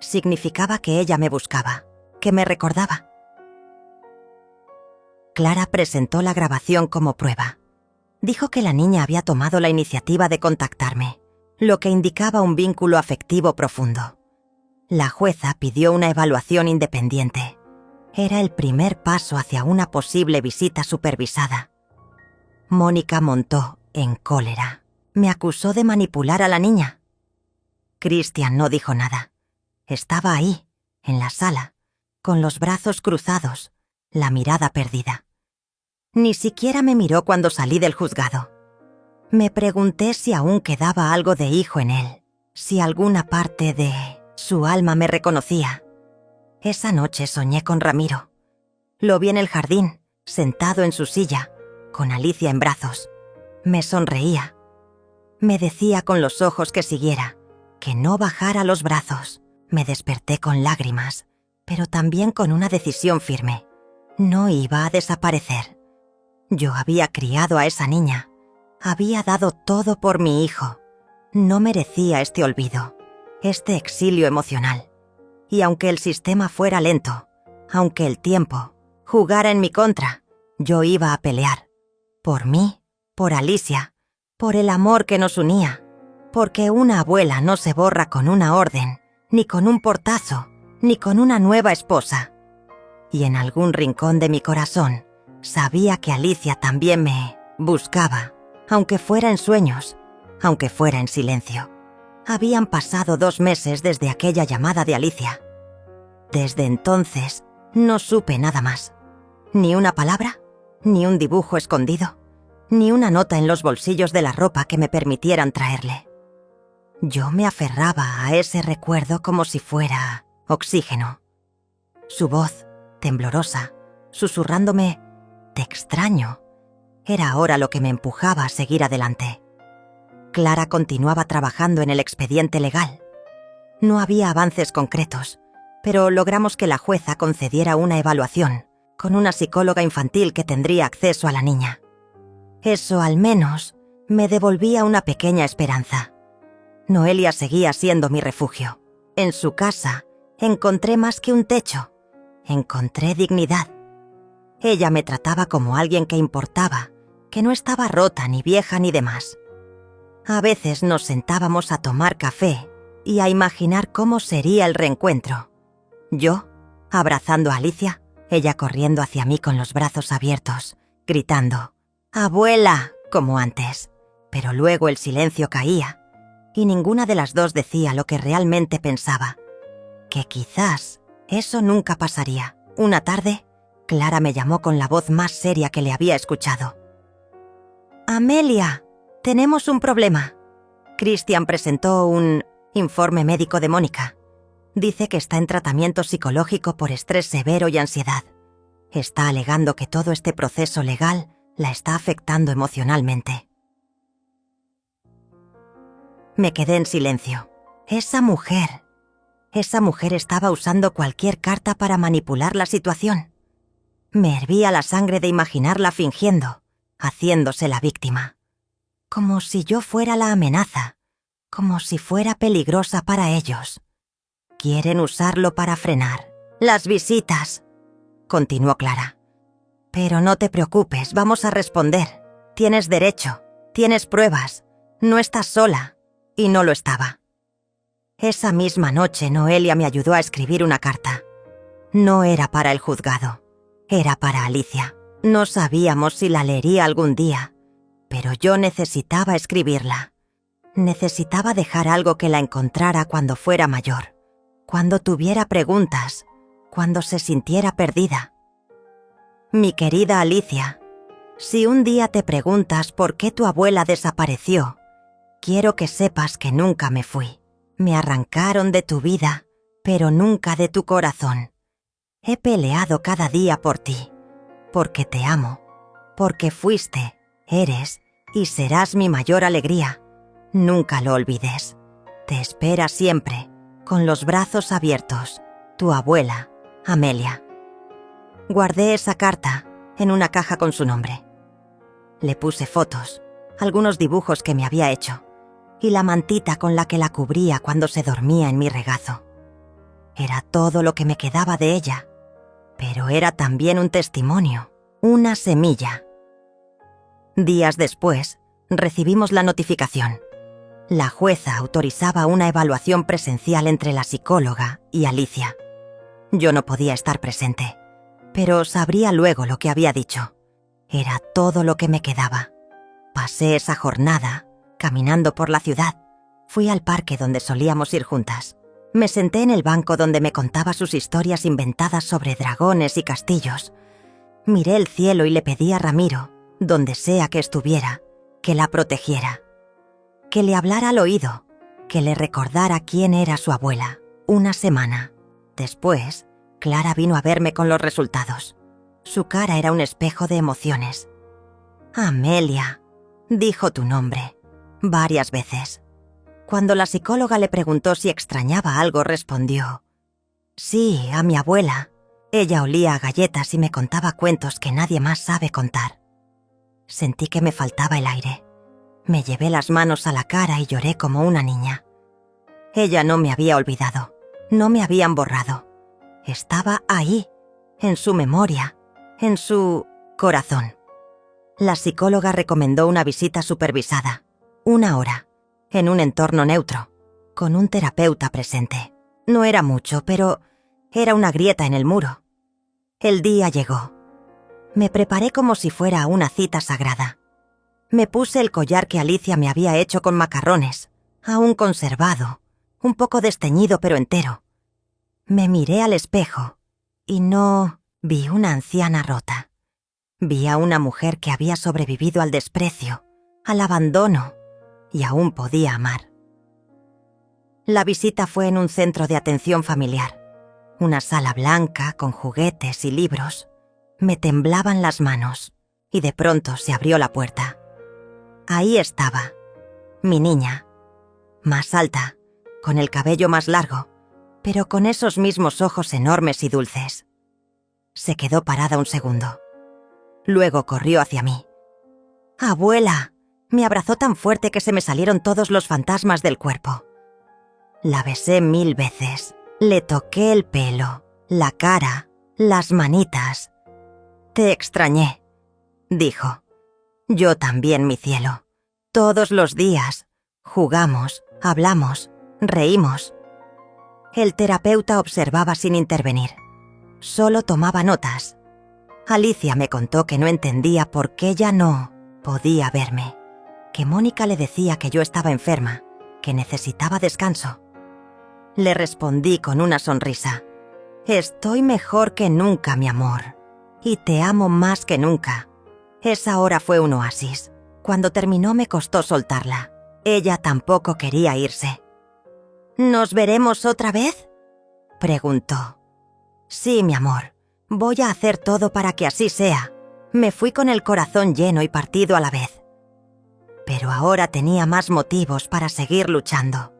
Significaba que ella me buscaba, que me recordaba. Clara presentó la grabación como prueba. Dijo que la niña había tomado la iniciativa de contactarme, lo que indicaba un vínculo afectivo profundo. La jueza pidió una evaluación independiente. Era el primer paso hacia una posible visita supervisada. Mónica montó en cólera. Me acusó de manipular a la niña. Cristian no dijo nada. Estaba ahí, en la sala, con los brazos cruzados, la mirada perdida. Ni siquiera me miró cuando salí del juzgado. Me pregunté si aún quedaba algo de hijo en él, si alguna parte de su alma me reconocía. Esa noche soñé con Ramiro. Lo vi en el jardín, sentado en su silla, con Alicia en brazos. Me sonreía. Me decía con los ojos que siguiera, que no bajara los brazos. Me desperté con lágrimas, pero también con una decisión firme. No iba a desaparecer. Yo había criado a esa niña. Había dado todo por mi hijo. No merecía este olvido, este exilio emocional. Y aunque el sistema fuera lento, aunque el tiempo jugara en mi contra, yo iba a pelear. Por mí, por Alicia, por el amor que nos unía. Porque una abuela no se borra con una orden, ni con un portazo, ni con una nueva esposa. Y en algún rincón de mi corazón, sabía que Alicia también me buscaba, aunque fuera en sueños, aunque fuera en silencio. Habían pasado 2 meses desde aquella llamada de Alicia. Desde entonces no supe nada más. Ni una palabra, ni un dibujo escondido, ni una nota en los bolsillos de la ropa que me permitieran traerle. Yo me aferraba a ese recuerdo como si fuera oxígeno. Su voz, temblorosa, susurrándome «Te extraño», era ahora lo que me empujaba a seguir adelante. Clara continuaba trabajando en el expediente legal. No había avances concretos, pero logramos que la jueza concediera una evaluación con una psicóloga infantil que tendría acceso a la niña. Eso al menos me devolvía una pequeña esperanza. Noelia seguía siendo mi refugio. En su casa encontré más que un techo. Encontré dignidad. Ella me trataba como alguien que importaba, que no estaba rota ni vieja ni demás. A veces nos sentábamos a tomar café y a imaginar cómo sería el reencuentro. Yo, abrazando a Alicia, ella corriendo hacia mí con los brazos abiertos, gritando «¡Abuela!», como antes. Pero luego el silencio caía y ninguna de las dos decía lo que realmente pensaba. Que quizás eso nunca pasaría. Una tarde, Clara me llamó con la voz más seria que le había escuchado. «Amelia, tenemos un problema». Christian presentó un informe médico de Mónica. Dice que está en tratamiento psicológico por estrés severo y ansiedad. Está alegando que todo este proceso legal la está afectando emocionalmente. Me quedé en silencio. Esa mujer estaba usando cualquier carta para manipular la situación. Me hervía la sangre de imaginarla fingiendo, haciéndose la víctima. Como si yo fuera la amenaza, como si fuera peligrosa para ellos. Quieren usarlo para frenar. «Las visitas», continuó Clara. «Pero no te preocupes, vamos a responder. Tienes derecho, tienes pruebas, no estás sola». Y no lo estaba. Esa misma noche Noelia me ayudó a escribir una carta. No era para el juzgado, era para Alicia. No sabíamos si la leería algún día, pero yo necesitaba escribirla. Necesitaba dejar algo que la encontrara cuando fuera mayor, cuando tuviera preguntas, cuando se sintiera perdida. Mi querida Alicia, si un día te preguntas por qué tu abuela desapareció, quiero que sepas que nunca me fui. Me arrancaron de tu vida, pero nunca de tu corazón. He peleado cada día por ti, porque te amo, porque fuiste, eres y serás mi mayor alegría. Nunca lo olvides. Te espera siempre, con los brazos abiertos, tu abuela, Amelia. Guardé esa carta en una caja con su nombre. Le puse fotos, algunos dibujos que me había hecho, y la mantita con la que la cubría cuando se dormía en mi regazo. Era todo lo que me quedaba de ella, pero era también un testimonio, una semilla. Días después, recibimos la notificación. La jueza autorizaba una evaluación presencial entre la psicóloga y Alicia. Yo no podía estar presente, pero sabría luego lo que había dicho. Era todo lo que me quedaba. Pasé esa jornada caminando por la ciudad. Fui al parque donde solíamos ir juntas. Me senté en el banco donde me contaba sus historias inventadas sobre dragones y castillos. Miré el cielo y le pedí a Ramiro, donde sea que estuviera, que la protegiera. Que le hablara al oído, que le recordara quién era su abuela. Una semana después, Clara vino a verme con los resultados. Su cara era un espejo de emociones. «Amelia», dijo tu nombre varias veces. Cuando la psicóloga le preguntó si extrañaba algo, respondió: «Sí, a mi abuela. Ella olía a galletas y me contaba cuentos que nadie más sabe contar». Sentí que me faltaba el aire. Me llevé las manos a la cara y lloré como una niña. Ella no me había olvidado, no me habían borrado. Estaba ahí, en su memoria, en su corazón. La psicóloga recomendó una visita supervisada, 1 hora, en un entorno neutro, con un terapeuta presente. No era mucho, pero era una grieta en el muro. El día llegó. Me preparé como si fuera una cita sagrada. Me puse el collar que Alicia me había hecho con macarrones, aún conservado, un poco desteñido pero entero. Me miré al espejo y no vi una anciana rota. Vi a una mujer que había sobrevivido al desprecio, al abandono, y aún podía amar. La visita fue en un centro de atención familiar. Una sala blanca con juguetes y libros. Me temblaban las manos y de pronto se abrió la puerta. Ahí estaba, mi niña, más alta, con el cabello más largo, pero con esos mismos ojos enormes y dulces. Se quedó parada un segundo. Luego corrió hacia mí. «¡Abuela!». Me abrazó tan fuerte que se me salieron todos los fantasmas del cuerpo. La besé 1000 veces. Le toqué el pelo, la cara, las manitas. «Te extrañé», dijo. «Yo también, mi cielo. Todos los días. Jugamos, hablamos, reímos». El terapeuta observaba sin intervenir. Solo tomaba notas. Alicia me contó que no entendía por qué ya no podía verme, que Mónica le decía que yo estaba enferma, que necesitaba descanso. Le respondí con una sonrisa. «Estoy mejor que nunca, mi amor, y te amo más que nunca». Esa hora fue un oasis. Cuando terminó me costó soltarla. Ella tampoco quería irse. «¿Nos veremos otra vez?», preguntó. «Sí, mi amor. Voy a hacer todo para que así sea». Me fui con el corazón lleno y partido a la vez. Pero ahora tenía más motivos para seguir luchando.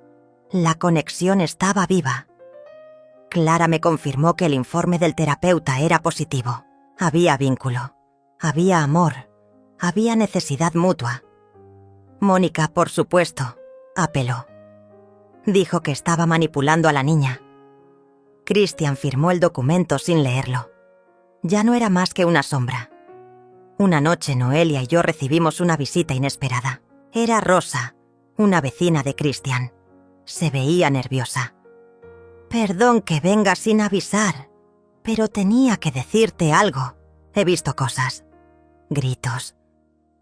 La conexión estaba viva. Clara me confirmó que el informe del terapeuta era positivo. Había vínculo, había amor, había necesidad mutua. Mónica, por supuesto, apeló. Dijo que estaba manipulando a la niña. Christian firmó el documento sin leerlo. Ya no era más que una sombra. Una noche Noelia y yo recibimos una visita inesperada. Era Rosa, una vecina de Christian. Se veía nerviosa. «Perdón que venga sin avisar, pero tenía que decirte algo. He visto cosas. Gritos.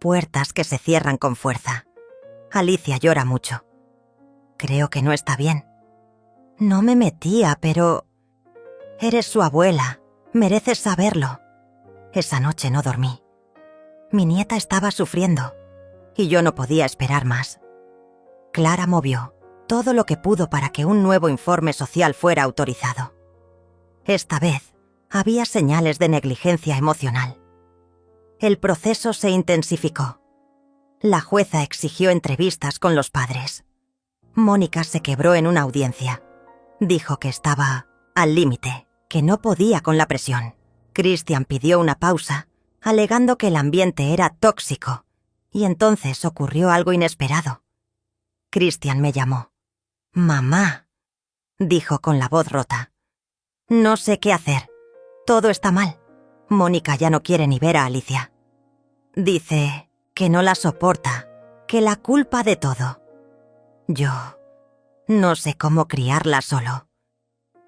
Puertas que se cierran con fuerza. Alicia llora mucho. Creo que no está bien. No me metía, pero... Eres su abuela. Mereces saberlo». Esa noche no dormí. Mi nieta estaba sufriendo y yo no podía esperar más. Clara movió todo lo que pudo para que un nuevo informe social fuera autorizado. Esta vez había señales de negligencia emocional. El proceso se intensificó. La jueza exigió entrevistas con los padres. Mónica se quebró en una audiencia. Dijo que estaba al límite, que no podía con la presión. Christian pidió una pausa, alegando que el ambiente era tóxico, y entonces ocurrió algo inesperado. Christian me llamó. «Mamá», dijo con la voz rota. «No sé qué hacer. Todo está mal. Mónica ya no quiere ni ver a Alicia. Dice que no la soporta, que la culpa de todo. Yo no sé cómo criarla solo.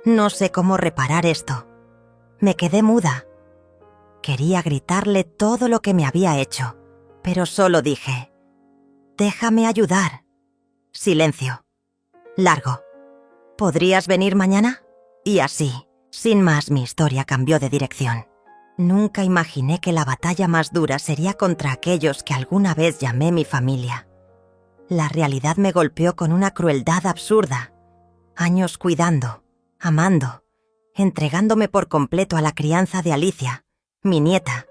No sé cómo reparar esto. Me quedé muda. Quería gritarle todo lo que me había hecho, pero solo dije: «Déjame ayudar». Silencio. Largo. «¿Podrías venir mañana?». Y así, sin más, mi historia cambió de dirección. Nunca imaginé que la batalla más dura sería contra aquellos que alguna vez llamé mi familia. La realidad me golpeó con una crueldad absurda. Años cuidando, amando, entregándome por completo a la crianza de Alicia, mi nieta,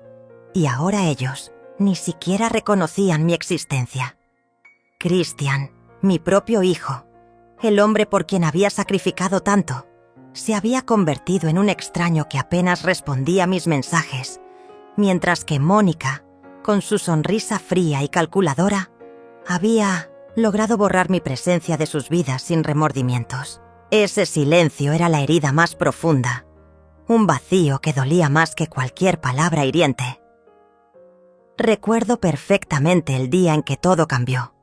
y ahora ellos ni siquiera reconocían mi existencia. Christian, mi propio hijo, el hombre por quien había sacrificado tanto, se había convertido en un extraño que apenas respondía a mis mensajes, mientras que Mónica, con su sonrisa fría y calculadora, había logrado borrar mi presencia de sus vidas sin remordimientos. Ese silencio era la herida más profunda, un vacío que dolía más que cualquier palabra hiriente. Recuerdo perfectamente el día en que todo cambió.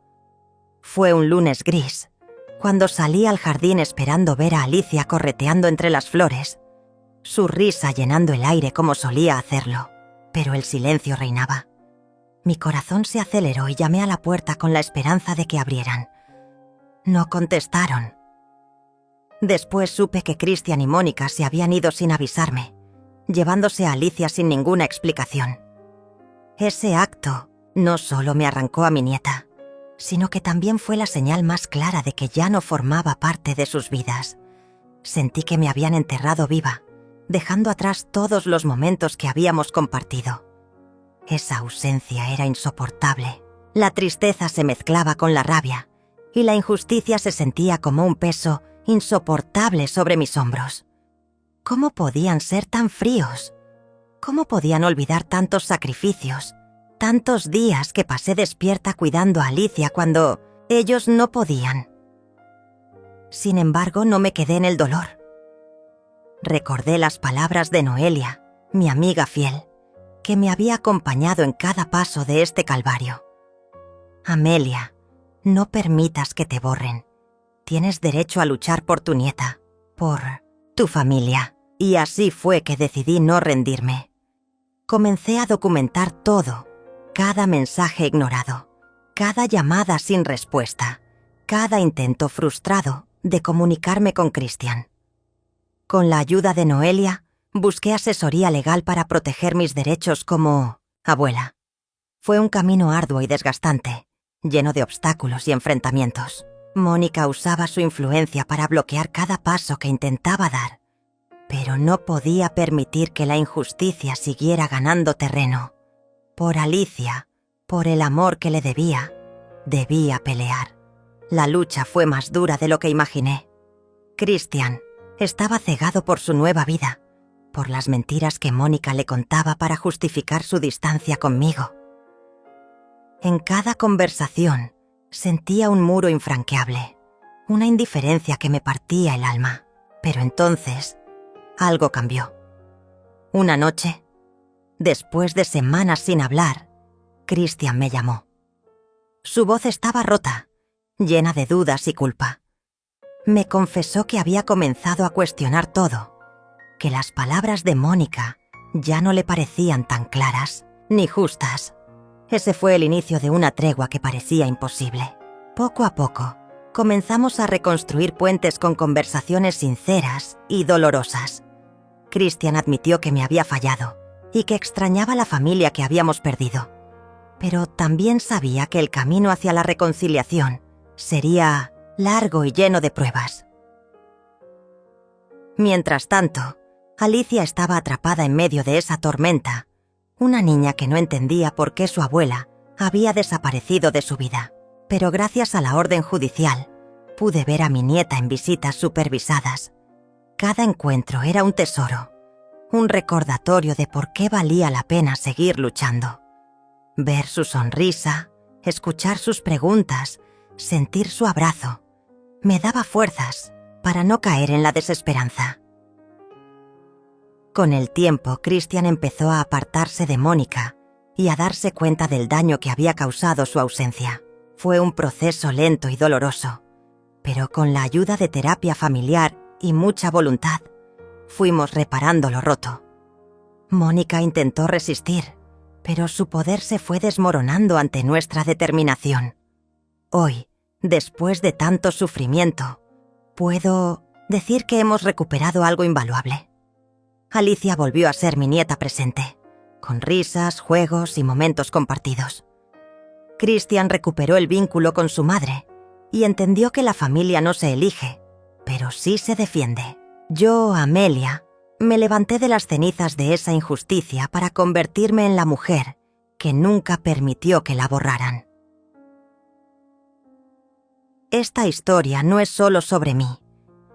Fue un lunes gris, cuando salí al jardín esperando ver a Alicia correteando entre las flores, su risa llenando el aire como solía hacerlo, pero el silencio reinaba. Mi corazón se aceleró y llamé a la puerta con la esperanza de que abrieran. No contestaron. Después supe que Christian y Mónica se habían ido sin avisarme, llevándose a Alicia sin ninguna explicación. Ese acto no solo me arrancó a mi nieta, sino que también fue la señal más clara de que ya no formaba parte de sus vidas. Sentí que me habían enterrado viva, dejando atrás todos los momentos que habíamos compartido. Esa ausencia era insoportable. La tristeza se mezclaba con la rabia, y la injusticia se sentía como un peso insoportable sobre mis hombros. ¿Cómo podían ser tan fríos? ¿Cómo podían olvidar tantos sacrificios, tantos días que pasé despierta cuidando a Alicia cuando ellos no podían? Sin embargo, no me quedé en el dolor. Recordé las palabras de Noelia, mi amiga fiel, que me había acompañado en cada paso de este calvario. Amelia, no permitas que te borren. Tienes derecho a luchar por tu nieta, por tu familia. Y así fue que decidí no rendirme. Comencé a documentar todo, cada mensaje ignorado, cada llamada sin respuesta, cada intento frustrado de comunicarme con Christian. Con la ayuda de Noelia, busqué asesoría legal para proteger mis derechos como abuela. Fue un camino arduo y desgastante, lleno de obstáculos y enfrentamientos. Mónica usaba su influencia para bloquear cada paso que intentaba dar, pero no podía permitir que la injusticia siguiera ganando terreno. Por Alicia, por el amor que le debía pelear. La lucha fue más dura de lo que imaginé. Christian estaba cegado por su nueva vida, por las mentiras que Mónica le contaba para justificar su distancia conmigo. En cada conversación sentía un muro infranqueable, una indiferencia que me partía el alma. Pero entonces, algo cambió. Una noche, después de semanas sin hablar, Christian me llamó. Su voz estaba rota, llena de dudas y culpa. Me confesó que había comenzado a cuestionar todo, que las palabras de Mónica ya no le parecían tan claras ni justas. Ese fue el inicio de una tregua que parecía imposible. Poco a poco, comenzamos a reconstruir puentes con conversaciones sinceras y dolorosas. Christian admitió que me había fallado y que extrañaba la familia que habíamos perdido. Pero también sabía que el camino hacia la reconciliación sería largo y lleno de pruebas. Mientras tanto, Alicia estaba atrapada en medio de esa tormenta, una niña que no entendía por qué su abuela había desaparecido de su vida. Pero gracias a la orden judicial, pude ver a mi nieta en visitas supervisadas. Cada encuentro era un tesoro, un recordatorio de por qué valía la pena seguir luchando. Ver su sonrisa, escuchar sus preguntas, sentir su abrazo, me daba fuerzas para no caer en la desesperanza. Con el tiempo, Christian empezó a apartarse de Mónica y a darse cuenta del daño que había causado su ausencia. Fue un proceso lento y doloroso, pero con la ayuda de terapia familiar y mucha voluntad, fuimos reparando lo roto. Mónica intentó resistir, pero su poder se fue desmoronando ante nuestra determinación. Hoy, después de tanto sufrimiento, puedo decir que hemos recuperado algo invaluable. Alicia volvió a ser mi nieta presente, con risas, juegos y momentos compartidos. Christian recuperó el vínculo con su madre y entendió que la familia no se elige, pero sí se defiende. Yo, Amelia, me levanté de las cenizas de esa injusticia para convertirme en la mujer que nunca permitió que la borraran. Esta historia no es solo sobre mí,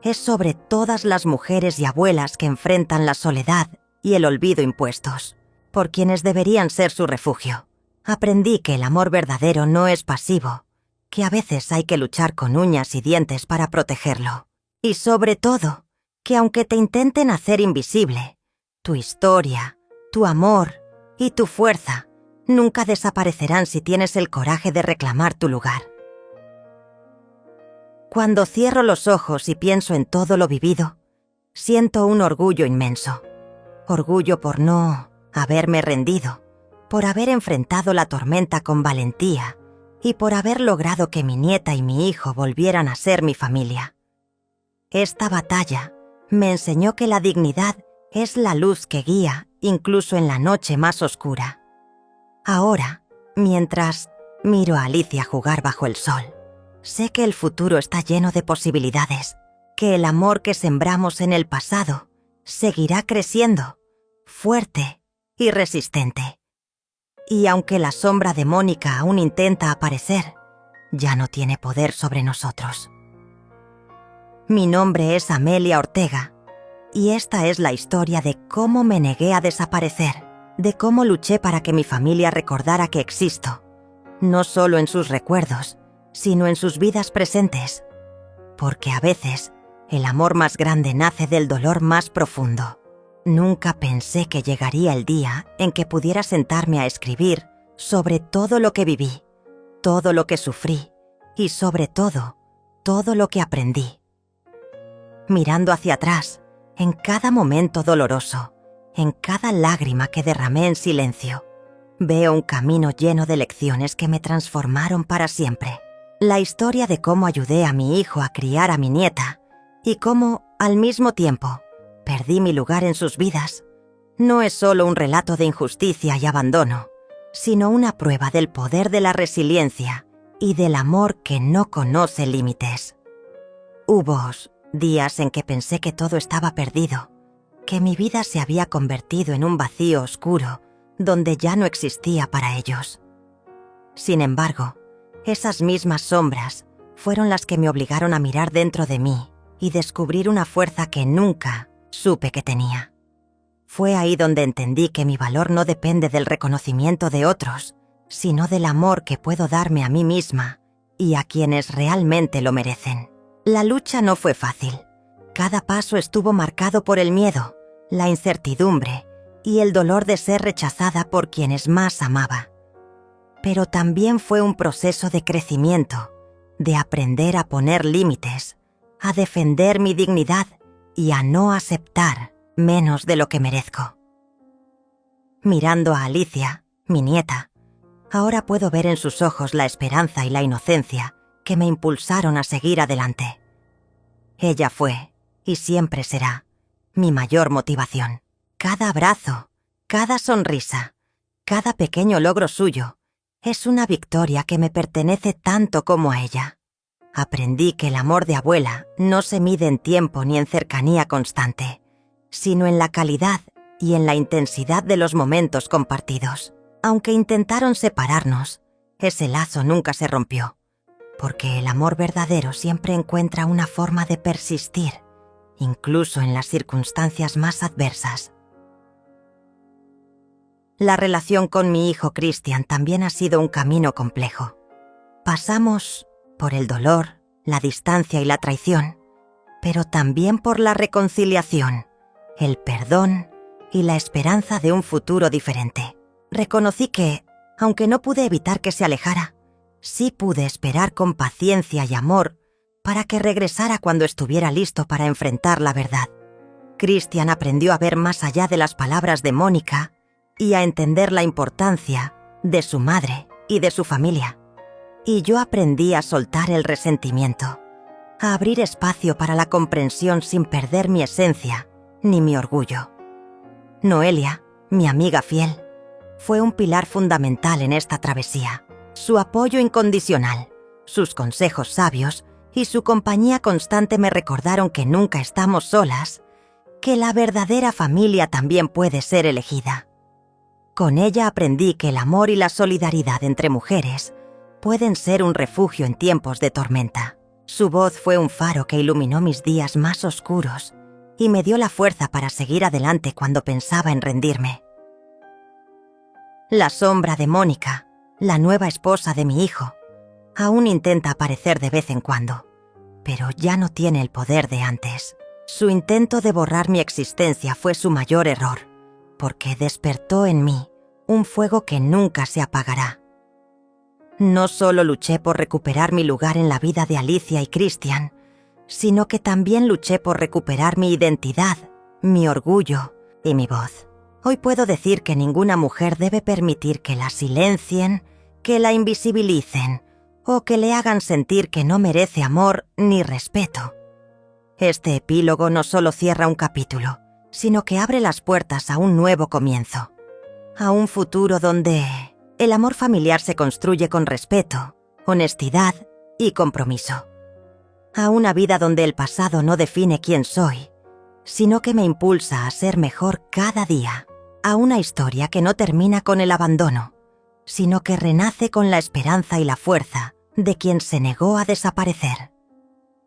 es sobre todas las mujeres y abuelas que enfrentan la soledad y el olvido impuestos, por quienes deberían ser su refugio. Aprendí que el amor verdadero no es pasivo, que a veces hay que luchar con uñas y dientes para protegerlo. Y sobre todo, que aunque te intenten hacer invisible, tu historia, tu amor y tu fuerza nunca desaparecerán si tienes el coraje de reclamar tu lugar. Cuando cierro los ojos y pienso en todo lo vivido, siento un orgullo inmenso. Orgullo por no haberme rendido, por haber enfrentado la tormenta con valentía y por haber logrado que mi nieta y mi hijo volvieran a ser mi familia. Esta batalla me enseñó que la dignidad es la luz que guía incluso en la noche más oscura. Ahora, mientras miro a Alicia jugar bajo el sol, sé que el futuro está lleno de posibilidades, que el amor que sembramos en el pasado seguirá creciendo, fuerte y resistente. Y aunque la sombra de Mónica aún intenta aparecer, ya no tiene poder sobre nosotros. Mi nombre es Amelia Ortega, y esta es la historia de cómo me negué a desaparecer, de cómo luché para que mi familia recordara que existo, no solo en sus recuerdos, sino en sus vidas presentes. Porque a veces, el amor más grande nace del dolor más profundo. Nunca pensé que llegaría el día en que pudiera sentarme a escribir sobre todo lo que viví, todo lo que sufrí y sobre todo, todo lo que aprendí. Mirando hacia atrás, en cada momento doloroso, en cada lágrima que derramé en silencio, veo un camino lleno de lecciones que me transformaron para siempre. La historia de cómo ayudé a mi hijo a criar a mi nieta y cómo, al mismo tiempo, perdí mi lugar en sus vidas, no es solo un relato de injusticia y abandono, sino una prueba del poder de la resiliencia y del amor que no conoce límites. Hubo días en que pensé que todo estaba perdido, que mi vida se había convertido en un vacío oscuro donde ya no existía para ellos. Sin embargo, esas mismas sombras fueron las que me obligaron a mirar dentro de mí y descubrir una fuerza que nunca supe que tenía. Fue ahí donde entendí que mi valor no depende del reconocimiento de otros, sino del amor que puedo darme a mí misma y a quienes realmente lo merecen. La lucha no fue fácil. Cada paso estuvo marcado por el miedo, la incertidumbre y el dolor de ser rechazada por quienes más amaba. Pero también fue un proceso de crecimiento, de aprender a poner límites, a defender mi dignidad y a no aceptar menos de lo que merezco. Mirando a Alicia, mi nieta, ahora puedo ver en sus ojos la esperanza y la inocencia que me impulsaron a seguir adelante. Ella fue, y siempre será, mi mayor motivación. Cada abrazo, cada sonrisa, cada pequeño logro suyo, es una victoria que me pertenece tanto como a ella. Aprendí que el amor de abuela no se mide en tiempo ni en cercanía constante, sino en la calidad y en la intensidad de los momentos compartidos. Aunque intentaron separarnos, ese lazo nunca se rompió, porque el amor verdadero siempre encuentra una forma de persistir, incluso en las circunstancias más adversas. La relación con mi hijo Christian también ha sido un camino complejo. Pasamos por el dolor, la distancia y la traición, pero también por la reconciliación, el perdón y la esperanza de un futuro diferente. Reconocí que, aunque no pude evitar que se alejara, sí pude esperar con paciencia y amor para que regresara cuando estuviera listo para enfrentar la verdad. Christian aprendió a ver más allá de las palabras de Mónica y a entender la importancia de su madre y de su familia. Y yo aprendí a soltar el resentimiento, a abrir espacio para la comprensión sin perder mi esencia ni mi orgullo. Noelia, mi amiga fiel, fue un pilar fundamental en esta travesía. Su apoyo incondicional, sus consejos sabios y su compañía constante me recordaron que nunca estamos solas, que la verdadera familia también puede ser elegida. Con ella aprendí que el amor y la solidaridad entre mujeres pueden ser un refugio en tiempos de tormenta. Su voz fue un faro que iluminó mis días más oscuros y me dio la fuerza para seguir adelante cuando pensaba en rendirme. La sombra de Mónica, la nueva esposa de mi hijo, aún intenta aparecer de vez en cuando, pero ya no tiene el poder de antes. Su intento de borrar mi existencia fue su mayor error, porque despertó en mí un fuego que nunca se apagará. No solo luché por recuperar mi lugar en la vida de Alicia y Christian, sino que también luché por recuperar mi identidad, mi orgullo y mi voz. Hoy puedo decir que ninguna mujer debe permitir que la silencien, que la invisibilicen o que le hagan sentir que no merece amor ni respeto. Este epílogo no solo cierra un capítulo, sino que abre las puertas a un nuevo comienzo, a un futuro donde el amor familiar se construye con respeto, honestidad y compromiso. A una vida donde el pasado no define quién soy, sino que me impulsa a ser mejor cada día. A una historia que no termina con el abandono, sino que renace con la esperanza y la fuerza de quien se negó a desaparecer.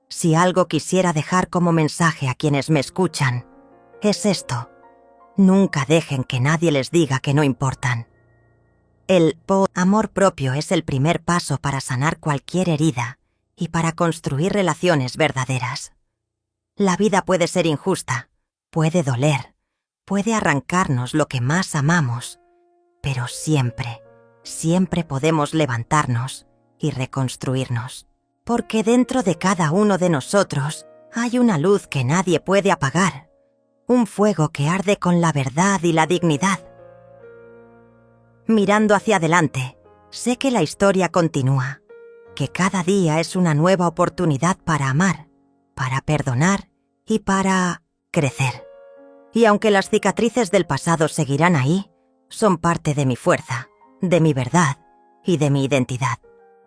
Si algo quisiera dejar como mensaje a quienes me escuchan, es esto: nunca dejen que nadie les diga que no importan. El amor propio es el primer paso para sanar cualquier herida y para construir relaciones verdaderas. La vida puede ser injusta, puede doler, puede arrancarnos lo que más amamos, pero siempre, siempre podemos levantarnos y reconstruirnos, porque dentro de cada uno de nosotros hay una luz que nadie puede apagar, un fuego que arde con la verdad y la dignidad. Mirando hacia adelante, sé que la historia continúa, que cada día es una nueva oportunidad para amar, para perdonar y para crecer. Y aunque las cicatrices del pasado seguirán ahí, son parte de mi fuerza, de mi verdad y de mi identidad.